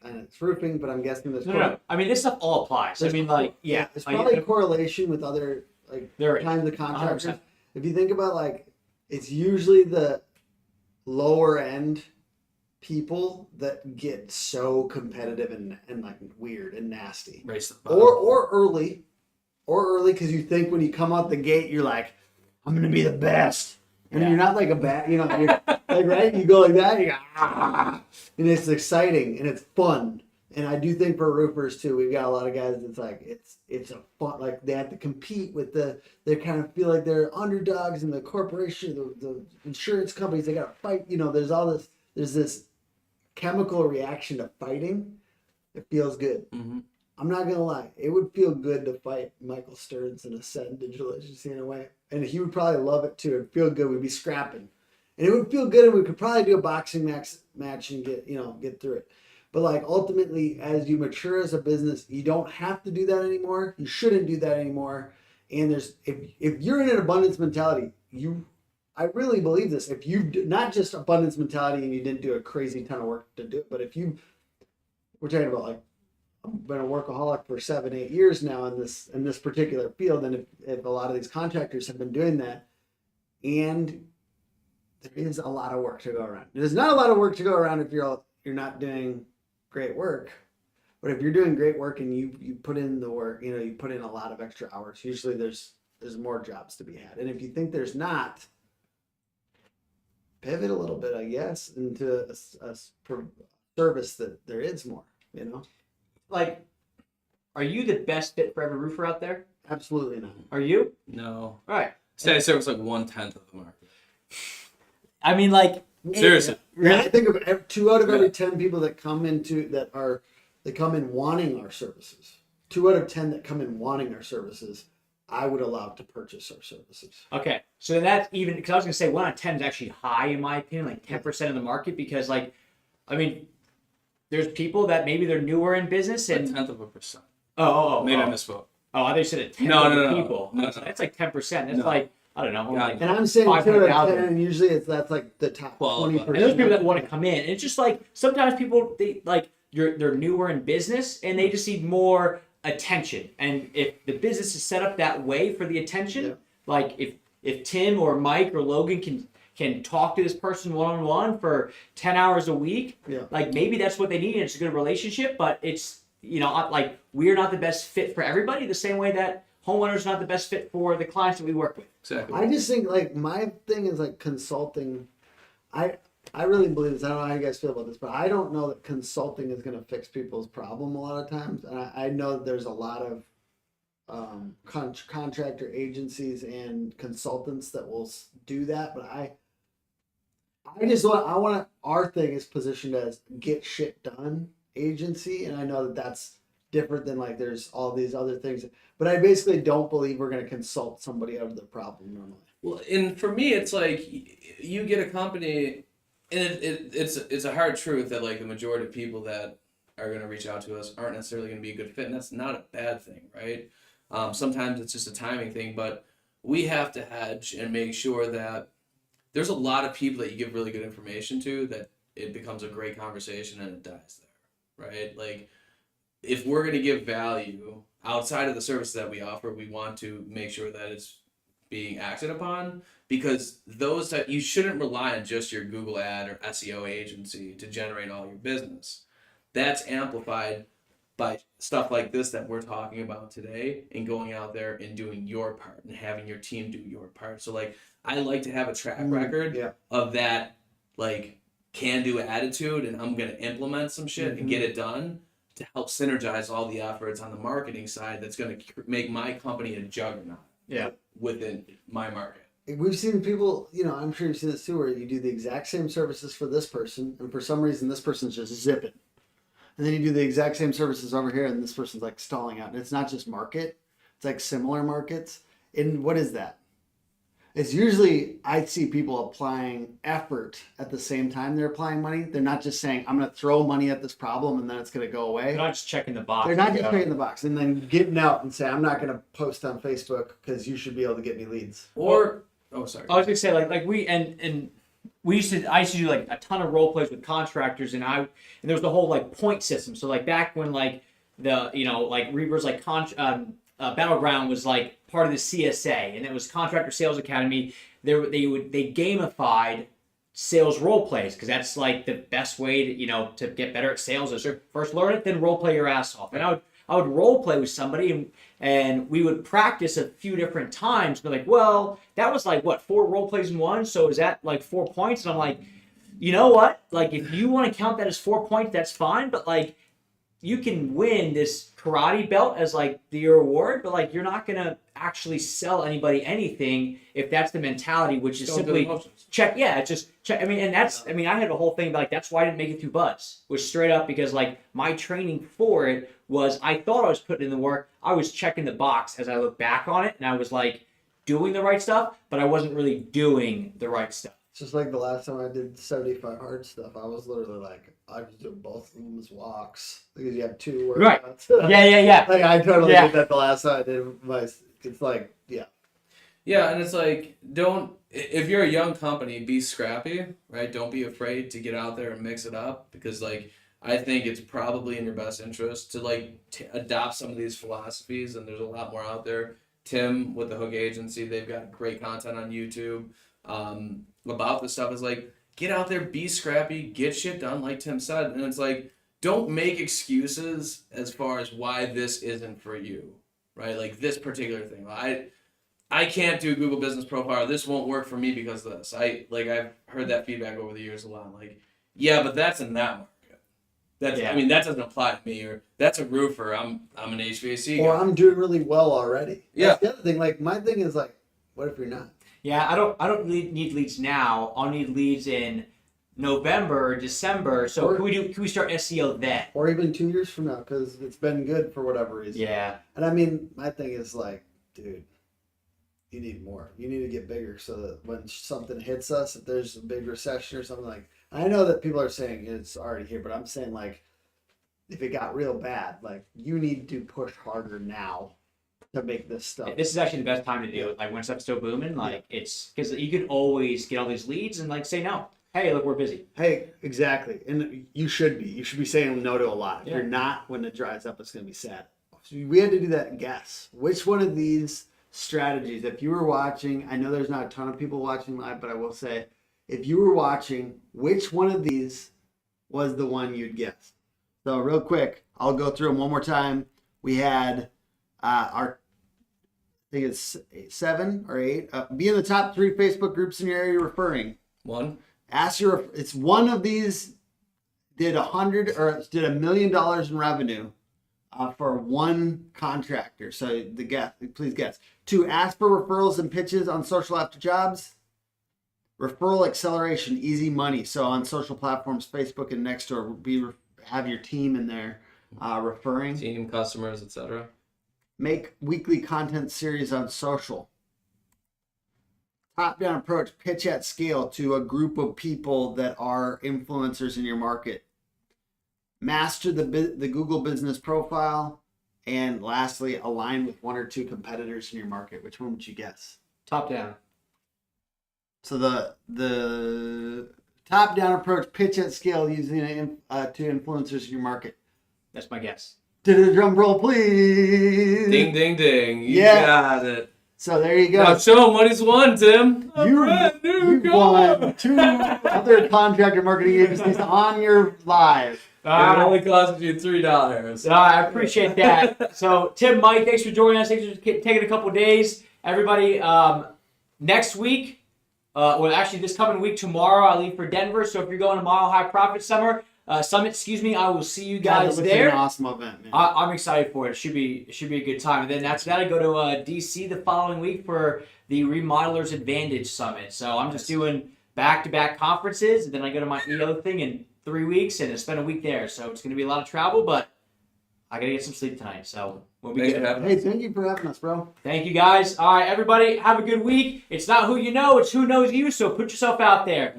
and it's roofing, but I'm guessing there's No. I mean, this stuff all applies. I mean, like, yeah. it's like, probably a correlation with other like There is. kinds of contractors. 100%. If you think about like, it's usually the lower end people that get so competitive and like weird and nasty, Race the bottom. or early because you think when you come out the gate you're like, I'm gonna be the best. And you're not like a bad, you're like, right? You go like that, you go, ah, and it's exciting and it's fun. And I do think for roofers too, we've got a lot of guys that's like, it's a fun, like they have to compete with they kind of feel like they're underdogs in the corporation, the insurance companies, they got to fight. There's this chemical reaction to fighting. It feels good. Mm-hmm. I'm not going to lie. It would feel good to fight Michael Stearns in a set digital agency in a way. And he would probably love it too. It'd feel good. We'd be scrapping. And it would feel good, and we could probably do a boxing match and get through it. But like ultimately, as you mature as a business, you don't have to do that anymore. You shouldn't do that anymore. And if you're in an abundance mentality, I really believe this. If you not just abundance mentality and you didn't do a crazy ton of work to do it, but we're talking about like, I've been a workaholic for 7-8 years now in this particular field, and if a lot of these contractors have been doing that, and there is a lot of work to go around. There's not a lot of work to go around if you're not doing great work, but if you're doing great work and you put in the work, you put in a lot of extra hours. Usually there's more jobs to be had, and if you think there's not, pivot a little bit, I guess, into a service that there is more. Like, are you the best fit for every roofer out there? Absolutely not. Are you? No. All right. Say I service like 1/10 of the market. I mean, like, Seriously. Yeah, I think of 2 out of every 10 people that come they come in wanting our services. 2 out of 10 that come in wanting our services, I would allow to purchase our services. Okay, so that's even, because I was going to say 1 out of 10 is actually high in my opinion, like 10% of the market, because like, I mean, there's people that maybe they're newer in business and 0.1%. Maybe I misspoke. Oh, I thought you said a 10 No. people. No. That's like 10%. That's No. like, I don't know. Like, And I'm saying 2 out of 500,000. 10, and usually that's like the top Qualified. 20%. and there's people that want to come in. And it's just like, sometimes people, they're newer in business and they just need more attention. And if the business is set up that way for the attention, like if Tim or Mike or Logan can talk to this person one-on-one for 10 hours a week, like maybe that's what they need and it's a good relationship, but it's, like we're not the best fit for everybody the same way that homeowners are not the best fit for the clients that we work with. Exactly. I just think like my thing is like consulting. I really believe this. I don't know how you guys feel about this, but I don't know that consulting is going to fix people's problem a lot of times. And I know that there's a lot of contractor agencies and consultants that will do that, but I want our thing is positioned as get shit done agency, and I know that's different than like there's all these other things. But I basically don't believe we're going to consult somebody out of the problem normally. Well, and for me, it's like you get a company, and it's a hard truth that like the majority of people that are going to reach out to us aren't necessarily going to be a good fit, and that's not a bad thing, right? Sometimes it's just a timing thing, but we have to hedge and make sure that there's a lot of people that you give really good information to that it becomes a great conversation and it dies there, right? Like if we're going to give value outside of the services that we offer, we want to make sure that it's being acted upon, because those that you shouldn't rely on just your Google ad or SEO agency to generate all your business. That's amplified by stuff like this that we're talking about today, and going out there and doing your part and having your team do your part. So like I like to have a track record of that like can-do attitude, and I'm going to implement some shit and get it done to help synergize all the efforts on the marketing side that's going to make my company a juggernaut within my market. We've seen people, you know, I'm sure you've seen this too, where you do the exact same services for this person, and for some reason this person's just zipping. And then you do the exact same services over here, and this person's like stalling out. And it's not just market, it's like similar markets. And what is that? It's usually, I see people applying effort at the same time they're applying money. They're not just saying, I'm going to throw money at this problem and then it's going to go away. They're not just checking the box. They're not just checking the box and then getting out and saying, I'm not going to post on Facebook because you should be able to get me leads. Or, oh, sorry. I was going to say, like we, and we used to, I used to do like a ton of role plays with contractors, and there was the whole like point system. So like back when like the, you know, like Reaper's like Battleground was like part of the CSA, and it was Contractor Sales Academy. They gamified sales role plays, because that's like the best way to, you know, to get better at sales is first learn it, then role play your ass off. And I would role play with somebody, and we would practice a few different times. They're like, well, that was like what, 4 role plays in one, so is that like 4 points? And I'm like, you know what? Like if you want to count that as 4 points, that's fine, but like you can win this karate belt as like your reward, but like you're not gonna actually sell anybody anything if that's the mentality, which is simply check. Yeah, it's just check. I mean, and that's, I mean, I had a whole thing about like that's why I didn't make it through Buzz, was straight up because like my training for it was, I thought I was putting in the work, I was checking the box as I look back on it, and I was like doing the right stuff, but I wasn't really doing the right stuff. It's just like the last time I did 75 hard stuff, I was literally like, I was doing both of them as walks because you have 2 workouts. Right. Yeah. Like I totally did that the last time I did my. It's like Yeah, and it's like, if you're a young company, be scrappy, right? Don't be afraid to get out there and mix it up, because like I think it's probably in your best interest to like adopt some of these philosophies, and there's a lot more out there. Tim with the Hook Agency, they've got great content on YouTube about this stuff. Is like, get out there, be scrappy, get shit done, like Tim said. And it's like, don't make excuses as far as why this isn't for you, right? Like this particular thing. I can't do Google Business Profile. This won't work for me because of this. I've heard that feedback over the years a lot. Like, yeah, but that's in that market. I mean, that doesn't apply to me. Or that's a roofer. I'm an HVAC or guy. I'm doing really well already. Yeah. That's the other thing. Like my thing is like, what if you're not? Yeah, I don't need leads now. I'll need leads in November, December. So can we start SEO then? Or even 2 years from now, because it's been good for whatever reason. Yeah. And I mean, my thing is like, dude, you need more. You need to get bigger so that when something hits us, if there's a big recession or something, like, I know that people are saying it's already here, but I'm saying like, if it got real bad, like you need to push harder now to make this stuff. This is actually the best time to do it. Like when stuff's still booming, like it's because you can always get all these leads and like say no. Hey, look, we're busy. Hey, exactly. And you should be. You should be saying no to a lot. If Yeah. you're not, when it dries up, it's going to be sad. So we had to do that guess. Which one of these strategies, if you were watching, I know there's not a ton of people watching live, but I will say, if you were watching, which one of these was the one you'd guess? So real quick, I'll go through them one more time. We had our, I think it's 7 or 8. Be in the top 3 Facebook groups in your area referring. 1. It's one of these did $1 million in revenue for one contractor. So please guess. 2, ask for referrals and pitches on social after jobs. Referral acceleration, easy money. So on social platforms, Facebook and Nextdoor, have your team in there. referring. Team, customers, etc. Make weekly content series on social. Top-down approach, pitch at scale to a group of people that are influencers in your market. Master the Google business profile. And lastly, align with 1 or 2 competitors in your market. Which one would you guess? Top down. So the top-down approach, pitch at scale using to influencers in your market. That's my guess. Do a drum roll, please. Ding, ding, ding. You Yeah. got it. So there you go. Now show them what he's won, Tim. You won 2 other contractor marketing agencies on your live. It only cost you $3. I appreciate that. So, Tim, Mike, thanks for joining us. Thanks for taking a couple days. Everybody, next week, well, actually this coming week, tomorrow, I leave for Denver. So if you're going to Mile High Profit Summit, I will see you guys That looks there. like an awesome event, man. I'm excited for it. It should be a good time. And then after that, I go to DC the following week for the Remodelers Advantage Summit. So I'm just doing back-to-back conferences, and then I go to my EO thing in 3 weeks, and I spend a week there. So it's going to be a lot of travel, but I got to get some sleep tonight. So we'll be Thanks good. for having us. Hey, thank you for having us, bro. Thank you, guys. All right, everybody, have a good week. It's not who you know, it's who knows you. So put yourself out there.